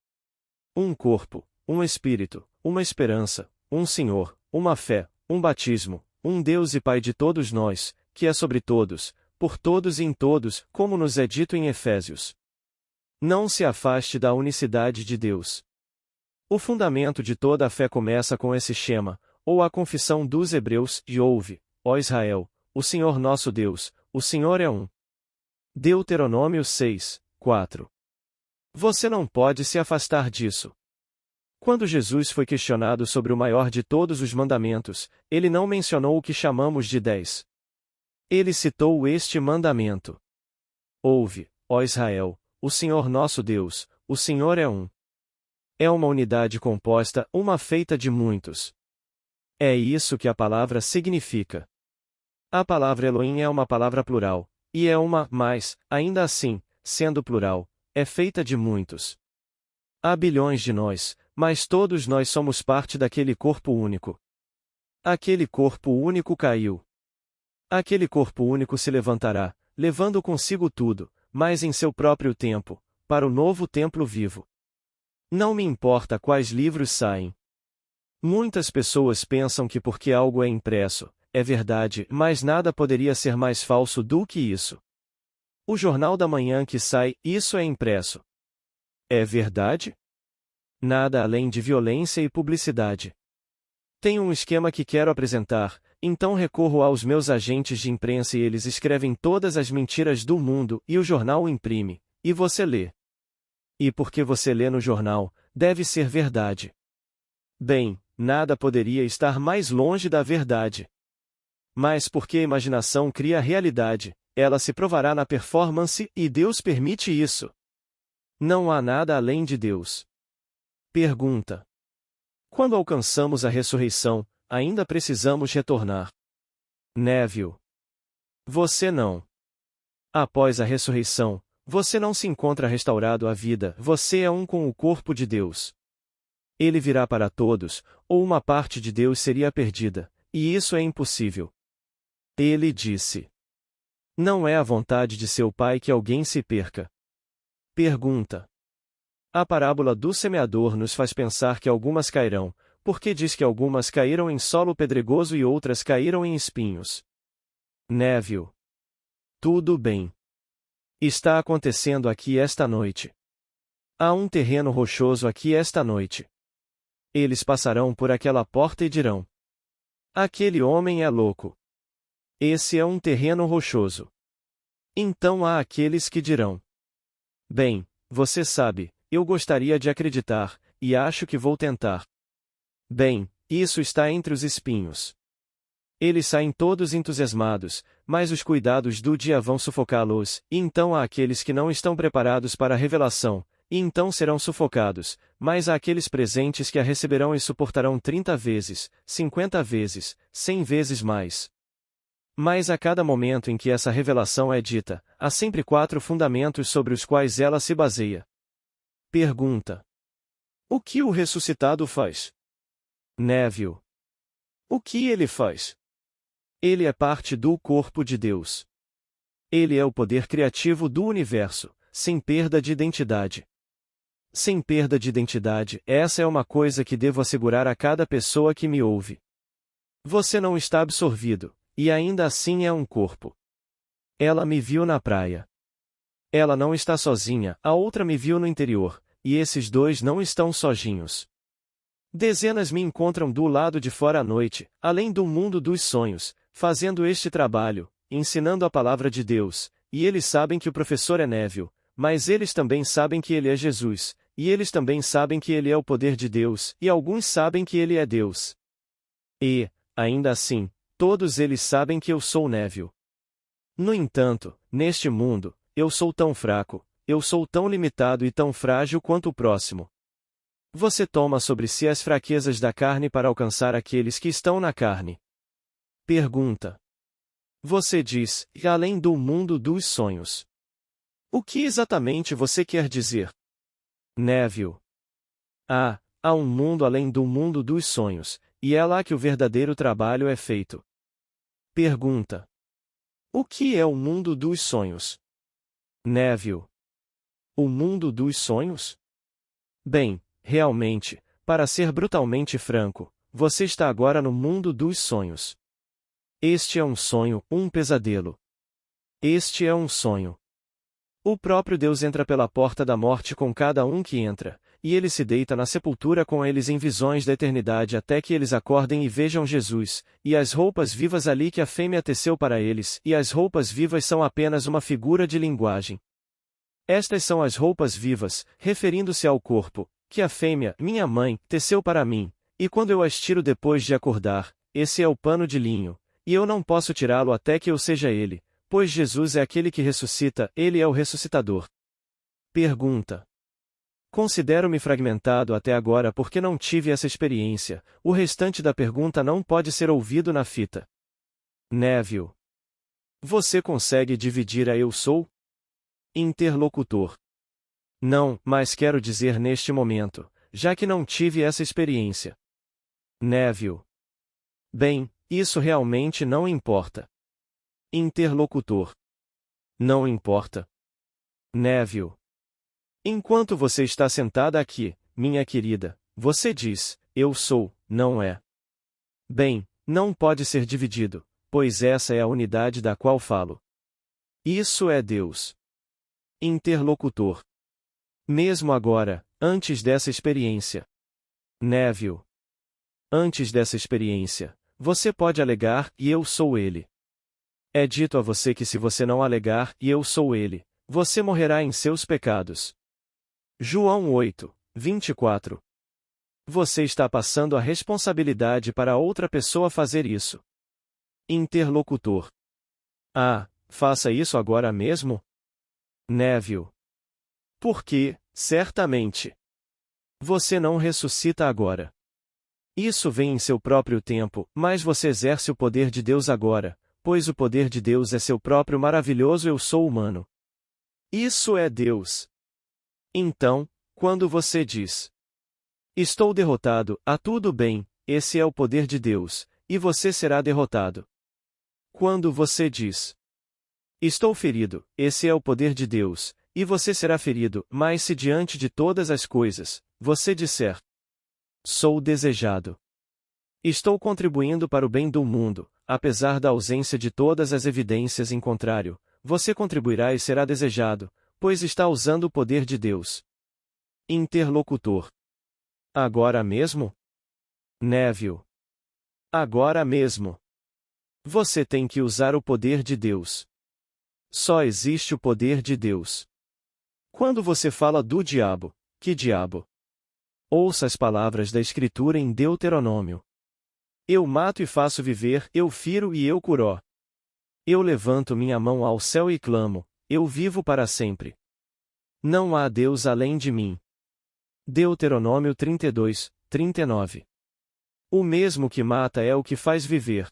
Um corpo, um espírito, uma esperança, um Senhor, uma fé, um batismo, um Deus e Pai de todos nós, que é sobre todos, por todos e em todos, como nos é dito em Efésios. Não se afaste da unicidade de Deus. O fundamento de toda a fé começa com esse Shema, ou a confissão dos Hebreus, e ouve, ó Israel, o Senhor nosso Deus, o Senhor é um. Deuteronômio 6, 4. Você não pode se afastar disso. Quando Jesus foi questionado sobre o maior de todos os mandamentos, ele não mencionou o que chamamos de 10. Ele citou este mandamento. Ouve, ó Israel, o Senhor nosso Deus, o Senhor é um. É uma unidade composta, uma feita de muitos. É isso que a palavra significa. A palavra Elohim é uma palavra plural, e é uma, mas, ainda assim, sendo plural, é feita de muitos. Há bilhões de nós, mas todos nós somos parte daquele corpo único. Aquele corpo único caiu. Aquele corpo único se levantará, levando consigo tudo, mas em seu próprio tempo, para o novo templo vivo. Não me importa quais livros saem. Muitas pessoas pensam que porque algo é impresso, é verdade, mas nada poderia ser mais falso do que isso. O jornal da manhã que sai, isso é impresso. É verdade? Nada além de violência e publicidade. Tenho um esquema que quero apresentar, então recorro aos meus agentes de imprensa e eles escrevem todas as mentiras do mundo e o jornal o imprime, e você lê. E porque você lê no jornal, deve ser verdade. Bem, nada poderia estar mais longe da verdade. Mas porque a imaginação cria a realidade, ela se provará na performance, e Deus permite isso. Não há nada além de Deus. Pergunta: quando alcançamos a ressurreição, ainda precisamos retornar? Neville: você não. Após a ressurreição, você não se encontra restaurado à vida, você é um com o corpo de Deus. Ele virá para todos, ou uma parte de Deus seria perdida, e isso é impossível. Ele disse: não é a vontade de seu Pai que alguém se perca. Pergunta: a parábola do semeador nos faz pensar que algumas cairão, porque diz que algumas caíram em solo pedregoso e outras caíram em espinhos. Neville: tudo bem. Está acontecendo aqui esta noite. Há um terreno rochoso aqui esta noite. Eles passarão por aquela porta e dirão: aquele homem é louco. Esse é um terreno rochoso. Então há aqueles que dirão: bem, você sabe, eu gostaria de acreditar, e acho que vou tentar. Bem, isso está entre os espinhos. Eles saem todos entusiasmados, mas os cuidados do dia vão sufocá-los, e então há aqueles que não estão preparados para a revelação, e então serão sufocados, mas há aqueles presentes que a receberão e suportarão 30 vezes, 50 vezes, 100 vezes mais. Mas a cada momento em que essa revelação é dita, há sempre 4 fundamentos sobre os quais ela se baseia. Pergunta: o que o ressuscitado faz? Neville: o que ele faz? Ele é parte do corpo de Deus. Ele é o poder criativo do universo, sem perda de identidade. Sem perda de identidade, essa é uma coisa que devo assegurar a cada pessoa que me ouve. Você não está absorvido, e ainda assim é um corpo. Ela me viu na praia. Ela não está sozinha, a outra me viu no interior, e esses dois não estão sozinhos. Dezenas me encontram do lado de fora à noite, além do mundo dos sonhos, fazendo este trabalho, ensinando a palavra de Deus, e eles sabem que o professor é Neville, mas eles também sabem que ele é Jesus, e eles também sabem que ele é o poder de Deus, e alguns sabem que ele é Deus. E, ainda assim, todos eles sabem que eu sou Neville. No entanto, neste mundo, eu sou tão fraco, eu sou tão limitado e tão frágil quanto o próximo. Você toma sobre si as fraquezas da carne para alcançar aqueles que estão na carne. Pergunta: você diz, além do mundo dos sonhos. O que exatamente você quer dizer? Neville: há um mundo além do mundo dos sonhos, e é lá que o verdadeiro trabalho é feito. Pergunta: o que é o mundo dos sonhos? Neville: o mundo dos sonhos? Bem, realmente, para ser brutalmente franco, você está agora no mundo dos sonhos. Este é um sonho, um pesadelo. Este é um sonho. O próprio Deus entra pela porta da morte com cada um que entra, e ele se deita na sepultura com eles em visões da eternidade até que eles acordem e vejam Jesus, e as roupas vivas ali que a fêmea teceu para eles, e as roupas vivas são apenas uma figura de linguagem. Estas são as roupas vivas, referindo-se ao corpo, que a fêmea, minha mãe, teceu para mim, e quando eu as tiro depois de acordar, esse é o pano de linho, e eu não posso tirá-lo até que eu seja ele, pois Jesus é aquele que ressuscita, ele é o ressuscitador. Pergunta: considero-me fragmentado até agora porque não tive essa experiência, o restante da pergunta não pode ser ouvido na fita. Neville: você consegue dividir a eu sou? Interlocutor: não, mas quero dizer neste momento, já que não tive essa experiência. Neville: bem, isso realmente não importa. Interlocutor: não importa. Neville: enquanto você está sentada aqui, minha querida, você diz, eu sou, não é? Bem, não pode ser dividido, pois essa é a unidade da qual falo. Isso é Deus. Interlocutor: mesmo agora, antes dessa experiência. Neville: antes dessa experiência, você pode alegar, e eu sou ele. É dito a você que se você não alegar, e eu sou ele, você morrerá em seus pecados. João 8, 24. Você está passando a responsabilidade para outra pessoa fazer isso. Interlocutor. Ah, faça isso agora mesmo? Neville. Porque, certamente, você não ressuscita agora. Isso vem em seu próprio tempo, mas você exerce o poder de Deus agora, pois o poder de Deus é seu próprio maravilhoso eu sou humano. Isso é Deus. Então, quando você diz: estou derrotado, tudo bem, esse é o poder de Deus, e você será derrotado. Quando você diz: estou ferido, esse é o poder de Deus, e você será ferido, mas se diante de todas as coisas, você disser: sou desejado. Estou contribuindo para o bem do mundo, apesar da ausência de todas as evidências em contrário, você contribuirá e será desejado, pois está usando o poder de Deus. Interlocutor. Agora mesmo? Neville. Agora mesmo. Você tem que usar o poder de Deus. Só existe o poder de Deus. Quando você fala do diabo, que diabo? Ouça as palavras da Escritura em Deuteronômio. Eu mato e faço viver, eu firo e eu curo. Eu levanto minha mão ao céu e clamo, eu vivo para sempre. Não há Deus além de mim. Deuteronômio 32, 39. O mesmo que mata é o que faz viver.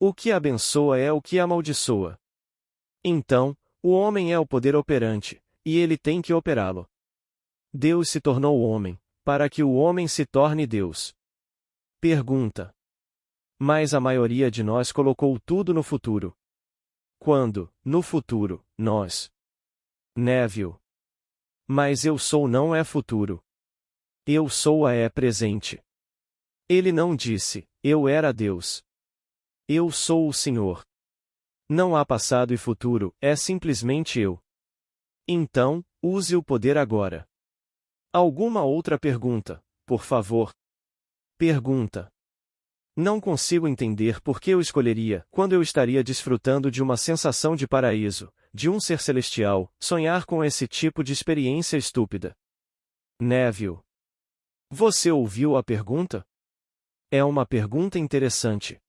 O que abençoa é o que amaldiçoa. Então, o homem é o poder operante, e ele tem que operá-lo. Deus se tornou homem, para que o homem se torne Deus. Pergunta. Mas a maioria de nós colocou tudo no futuro. Quando, no futuro, nós. Neville. Mas eu sou não é futuro. Eu sou é presente. Ele não disse, eu era Deus. Eu sou o Senhor. Não há passado e futuro, é simplesmente eu. Então, use o poder agora. Alguma outra pergunta, por favor? Pergunta. Não consigo entender por que eu escolheria, quando eu estaria desfrutando de uma sensação de paraíso, de um ser celestial, sonhar com esse tipo de experiência estúpida. Neville. Você ouviu a pergunta? É uma pergunta interessante.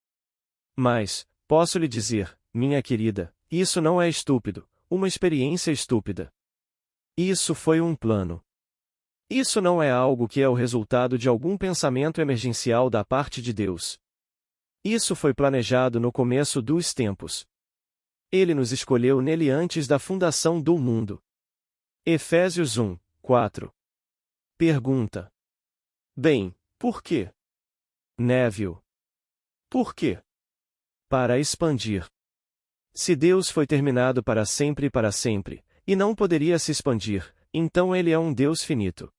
Mas, posso lhe dizer, minha querida, isso não é estúpido, uma experiência estúpida. Isso foi um plano. Isso não é algo que é o resultado de algum pensamento emergencial da parte de Deus. Isso foi planejado no começo dos tempos. Ele nos escolheu nele antes da fundação do mundo. Efésios 1, 4. Pergunta. Bem, por quê? Neville. Por quê? Para expandir. Se Deus foi terminado para sempre, e não poderia se expandir, então ele é um Deus finito.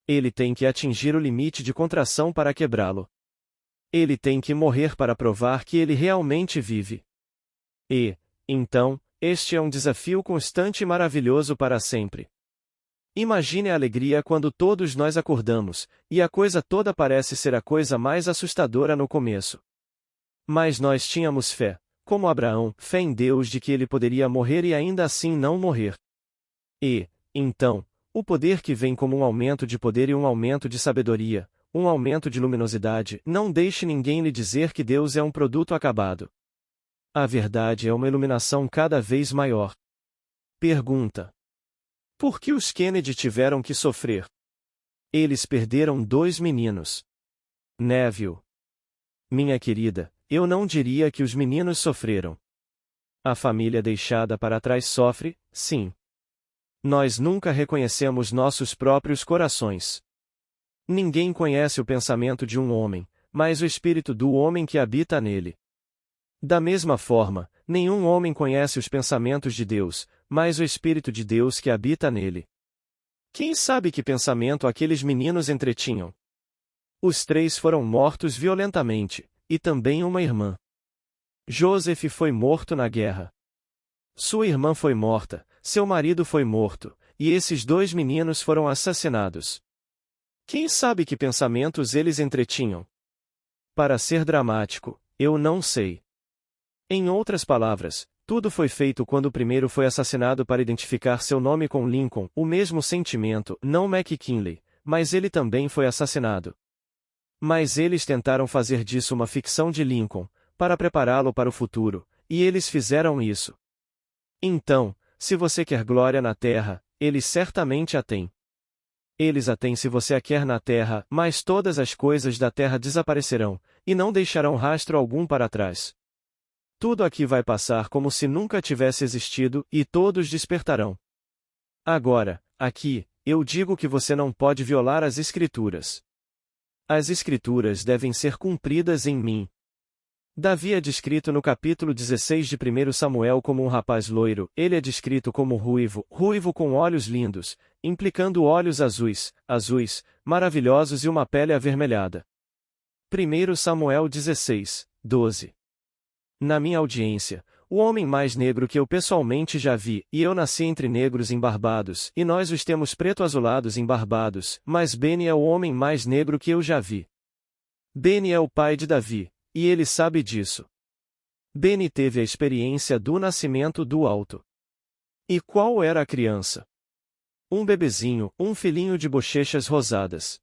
Ele tem que atingir o limite de contração para quebrá-lo. Ele tem que morrer para provar que ele realmente vive. E, então, este é um desafio constante e maravilhoso para sempre. Imagine a alegria quando todos nós acordamos, e a coisa toda parece ser a coisa mais assustadora no começo. Mas nós tínhamos fé, como Abraão, fé em Deus de que ele poderia morrer e ainda assim não morrer. E, então, o poder que vem como um aumento de poder e um aumento de sabedoria, um aumento de luminosidade, não deixe ninguém lhe dizer que Deus é um produto acabado. A verdade é uma iluminação cada vez maior. Pergunta. Por que os Kennedy tiveram que sofrer? Eles perderam 2 meninos. Neville. Minha querida, eu não diria que os meninos sofreram. A família deixada para trás sofre, sim. Nós nunca reconhecemos nossos próprios corações. Ninguém conhece o pensamento de um homem, mas o espírito do homem que habita nele. Da mesma forma, nenhum homem conhece os pensamentos de Deus, mas o espírito de Deus que habita nele. Quem sabe que pensamento aqueles meninos entretinham? Os 3 foram mortos violentamente, e também uma irmã. Joseph foi morto na guerra. Sua irmã foi morta, seu marido foi morto, e esses 2 meninos foram assassinados. Quem sabe que pensamentos eles entretinham? Para ser dramático, eu não sei. Em outras palavras, tudo foi feito quando o primeiro foi assassinado para identificar seu nome com Lincoln, o mesmo sentimento, não McKinley, mas ele também foi assassinado. Mas eles tentaram fazer disso uma ficção de Lincoln, para prepará-lo para o futuro, e eles fizeram isso. Então, se você quer glória na terra, eles certamente a têm. Eles a têm se você a quer na terra, mas todas as coisas da terra desaparecerão, e não deixarão rastro algum para trás. Tudo aqui vai passar como se nunca tivesse existido, e todos despertarão. Agora, aqui, eu digo que você não pode violar as Escrituras. As Escrituras devem ser cumpridas em mim. Davi é descrito no capítulo 16 de 1 Samuel como um rapaz loiro, ele é descrito como ruivo, ruivo com olhos lindos, implicando olhos azuis, azuis, maravilhosos e uma pele avermelhada. 1 Samuel 16, 12. Na minha audiência, o homem mais negro que eu pessoalmente já vi, e eu nasci entre negros embarbados, e nós os temos preto-azulados embarbados, mas Beni é o homem mais negro que eu já vi. Beni é o pai de Davi, e ele sabe disso. Beni teve a experiência do nascimento do alto. E qual era a criança? Um bebezinho, um filhinho de bochechas rosadas.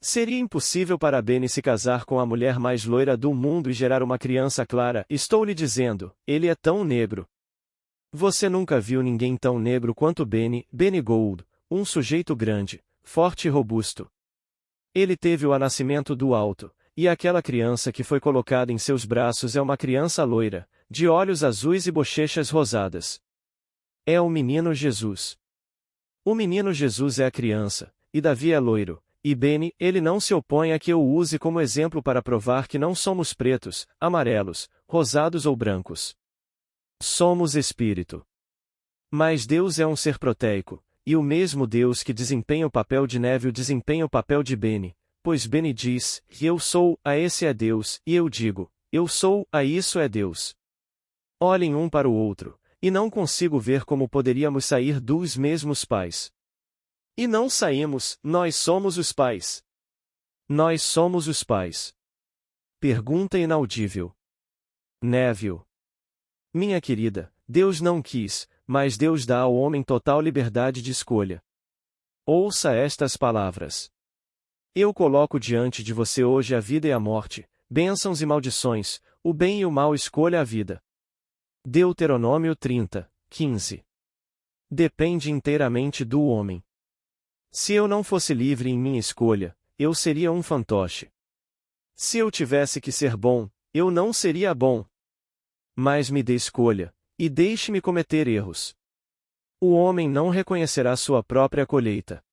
Seria impossível para Beni se casar com a mulher mais loira do mundo e gerar uma criança clara, estou lhe dizendo, ele é tão negro. Você nunca viu ninguém tão negro quanto Beni Gold, um sujeito grande, forte e robusto. Ele teve o nascimento do alto, e aquela criança que foi colocada em seus braços é uma criança loira, de olhos azuis e bochechas rosadas. É o menino Jesus. O menino Jesus é a criança, e Davi é loiro. E Beni, ele não se opõe a que eu o use como exemplo para provar que não somos pretos, amarelos, rosados ou brancos. Somos espírito. Mas Deus é um ser proteico, e o mesmo Deus que desempenha o papel de Neville desempenha o papel de Beni, pois Beni diz, eu sou, a esse é Deus, e eu digo, eu sou, a isso é Deus. Olhem um para o outro, e não consigo ver como poderíamos sair dos mesmos pais. E não saímos, nós somos os pais. Nós somos os pais. Pergunta inaudível. Neville. Minha querida, Deus não quis, mas Deus dá ao homem total liberdade de escolha. Ouça estas palavras. Eu coloco diante de você hoje a vida e a morte, bênçãos e maldições, o bem e o mal escolha a vida. Deuteronômio 30, 15. Depende inteiramente do homem. Se eu não fosse livre em minha escolha, eu seria um fantoche. Se eu tivesse que ser bom, eu não seria bom. Mas me dê escolha, e deixe-me cometer erros. O homem não reconhecerá sua própria colheita.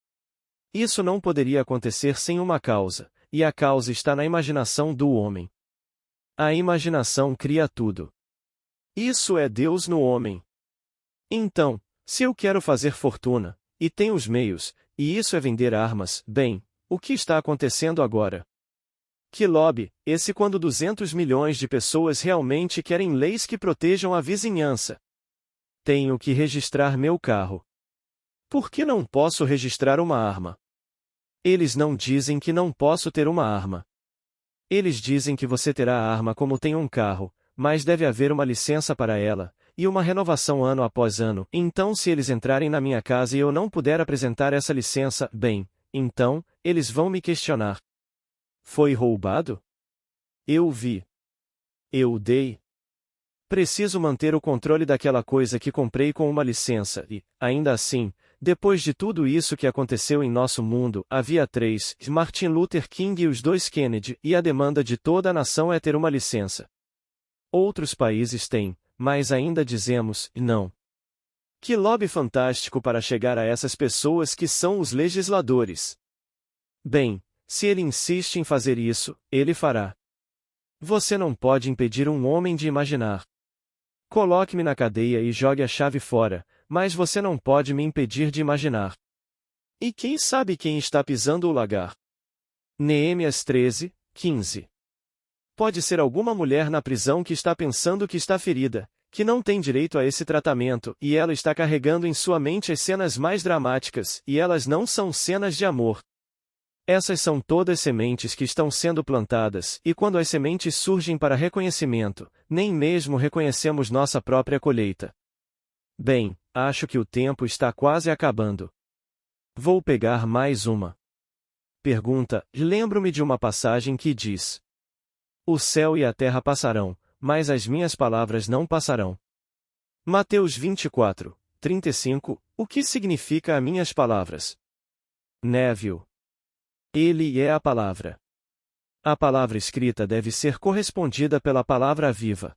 Isso não poderia acontecer sem uma causa, e a causa está na imaginação do homem. A imaginação cria tudo. Isso é Deus no homem. Então, se eu quero fazer fortuna, e tenho os meios, e isso é vender armas, bem, o que está acontecendo agora? Que lobby, esse quando 200 milhões de pessoas realmente querem leis que protejam a vizinhança? Tenho que registrar meu carro. Por que não posso registrar uma arma? Eles não dizem que não posso ter uma arma. Eles dizem que você terá a arma como tem um carro, mas deve haver uma licença para ela, e uma renovação ano após ano. Então se eles entrarem na minha casa e eu não puder apresentar essa licença, bem, então, eles vão me questionar. Foi roubado? Eu vi. Eu dei. Preciso manter o controle daquela coisa que comprei com uma licença e, ainda assim, depois de tudo isso que aconteceu em nosso mundo, havia 3, Martin Luther King e os 2 Kennedy, e a demanda de toda a nação é ter uma licença. Outros países têm, mas ainda dizemos, não. Que lobby fantástico para chegar a essas pessoas que são os legisladores. Bem, se ele insiste em fazer isso, ele fará. Você não pode impedir um homem de imaginar. Coloque-me na cadeia e jogue a chave fora, mas você não pode me impedir de imaginar. E quem sabe quem está pisando o lagar? Neemias 13, 15. Pode ser alguma mulher na prisão que está pensando que está ferida, que não tem direito a esse tratamento, e ela está carregando em sua mente as cenas mais dramáticas, e elas não são cenas de amor. Essas são todas sementes que estão sendo plantadas, e quando as sementes surgem para reconhecimento, nem mesmo reconhecemos nossa própria colheita. Bem, acho que o tempo está quase acabando. Vou pegar mais uma. Pergunta: lembro-me de uma passagem que diz: o céu e a terra passarão, mas as minhas palavras não passarão. Mateus 24, 35. O que significa as minhas palavras? Neville. Ele é a palavra. A palavra escrita deve ser correspondida pela palavra viva.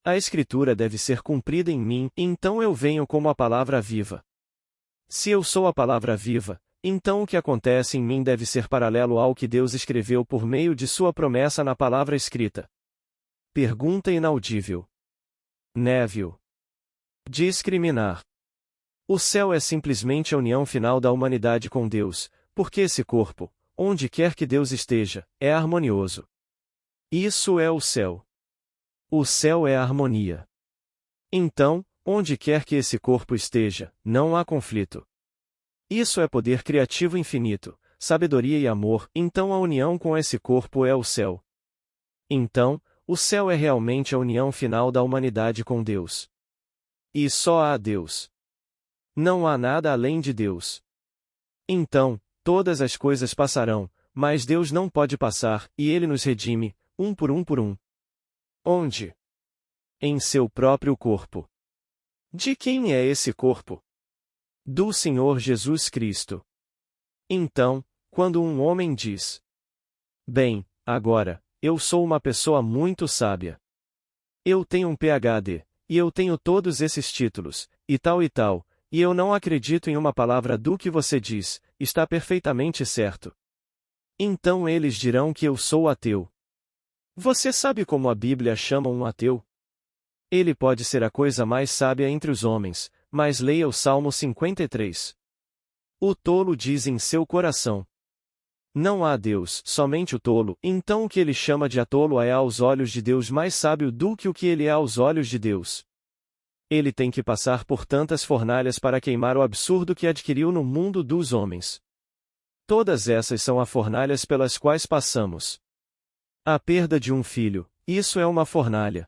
A escritura deve ser cumprida em mim, então eu venho como a palavra viva. Se eu sou a palavra viva, então o que acontece em mim deve ser paralelo ao que Deus escreveu por meio de sua promessa na palavra escrita. Pergunta inaudível. Neville. Discriminar. O céu é simplesmente a união final da humanidade com Deus, porque esse corpo, onde quer que Deus esteja, é harmonioso. Isso é o céu. O céu é a harmonia. Então, onde quer que esse corpo esteja, não há conflito. Isso é poder criativo infinito, sabedoria e amor, então a união com esse corpo é o céu. Então, o céu é realmente a união final da humanidade com Deus. E só há Deus. Não há nada além de Deus. Então, todas as coisas passarão, mas Deus não pode passar, e Ele nos redime, um por um por um. Onde? Em seu próprio corpo. De quem é esse corpo? Do Senhor Jesus Cristo. Então, quando um homem diz: bem, agora, eu sou uma pessoa muito sábia. Eu tenho um PhD, e eu tenho todos esses títulos, e tal, e eu não acredito em uma palavra do que você diz, está perfeitamente certo. Então eles dirão que eu sou ateu. Você sabe como a Bíblia chama um ateu? Ele pode ser a coisa mais sábia entre os homens, mas leia o Salmo 53. O tolo diz em seu coração: não há Deus, somente o tolo, então o que ele chama de atolo é aos olhos de Deus mais sábio do que o que ele é aos olhos de Deus. Ele tem que passar por tantas fornalhas para queimar o absurdo que adquiriu no mundo dos homens. Todas essas são as fornalhas pelas quais passamos. A perda de um filho, isso é uma fornalha.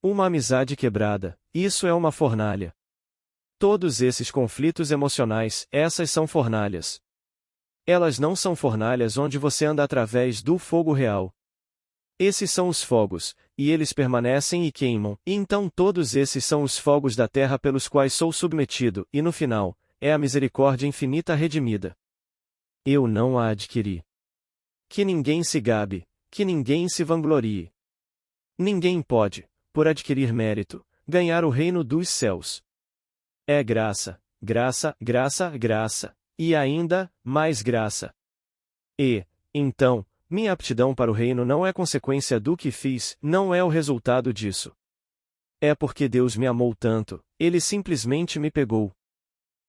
Uma amizade quebrada, isso é uma fornalha. Todos esses conflitos emocionais, essas são fornalhas. Elas não são fornalhas onde você anda através do fogo real. Esses são os fogos, e eles permanecem e queimam, e então todos esses são os fogos da terra pelos quais sou submetido, e no final, é a misericórdia infinita redimida. Eu não a adquiri. Que ninguém se gabe, que ninguém se vanglorie. Ninguém pode, por adquirir mérito, ganhar o reino dos céus. É graça, graça, graça, graça, e ainda, mais graça. E, então, minha aptidão para o reino não é consequência do que fiz, não é o resultado disso. É porque Deus me amou tanto, Ele simplesmente me pegou.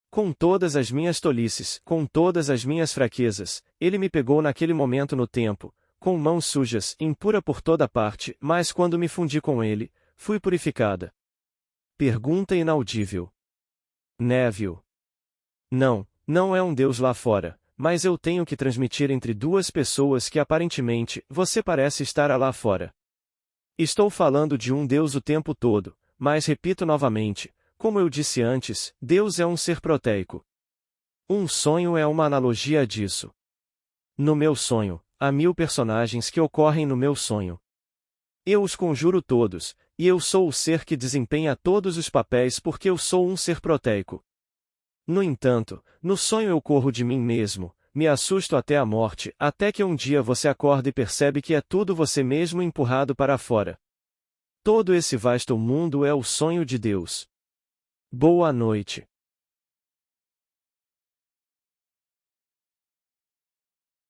Com todas as minhas tolices, com todas as minhas fraquezas, Ele me pegou naquele momento no tempo, com mãos sujas, impura por toda parte, mas quando me fundi com Ele, fui purificada. Pergunta inaudível. Neville. Não é um Deus lá fora, mas eu tenho que transmitir entre duas pessoas que aparentemente, você parece estar lá fora. Estou falando de um Deus o tempo todo, mas repito novamente, como eu disse antes, Deus é um ser proteico. Um sonho é uma analogia disso. No meu sonho, há 1000 personagens que ocorrem no meu sonho. Eu os conjuro todos, e eu sou o ser que desempenha todos os papéis porque eu sou um ser proteico. No entanto, no sonho eu corro de mim mesmo, me assusto até a morte, até que um dia você acorda e percebe que é tudo você mesmo empurrado para fora. Todo esse vasto mundo é o sonho de Deus. Boa noite.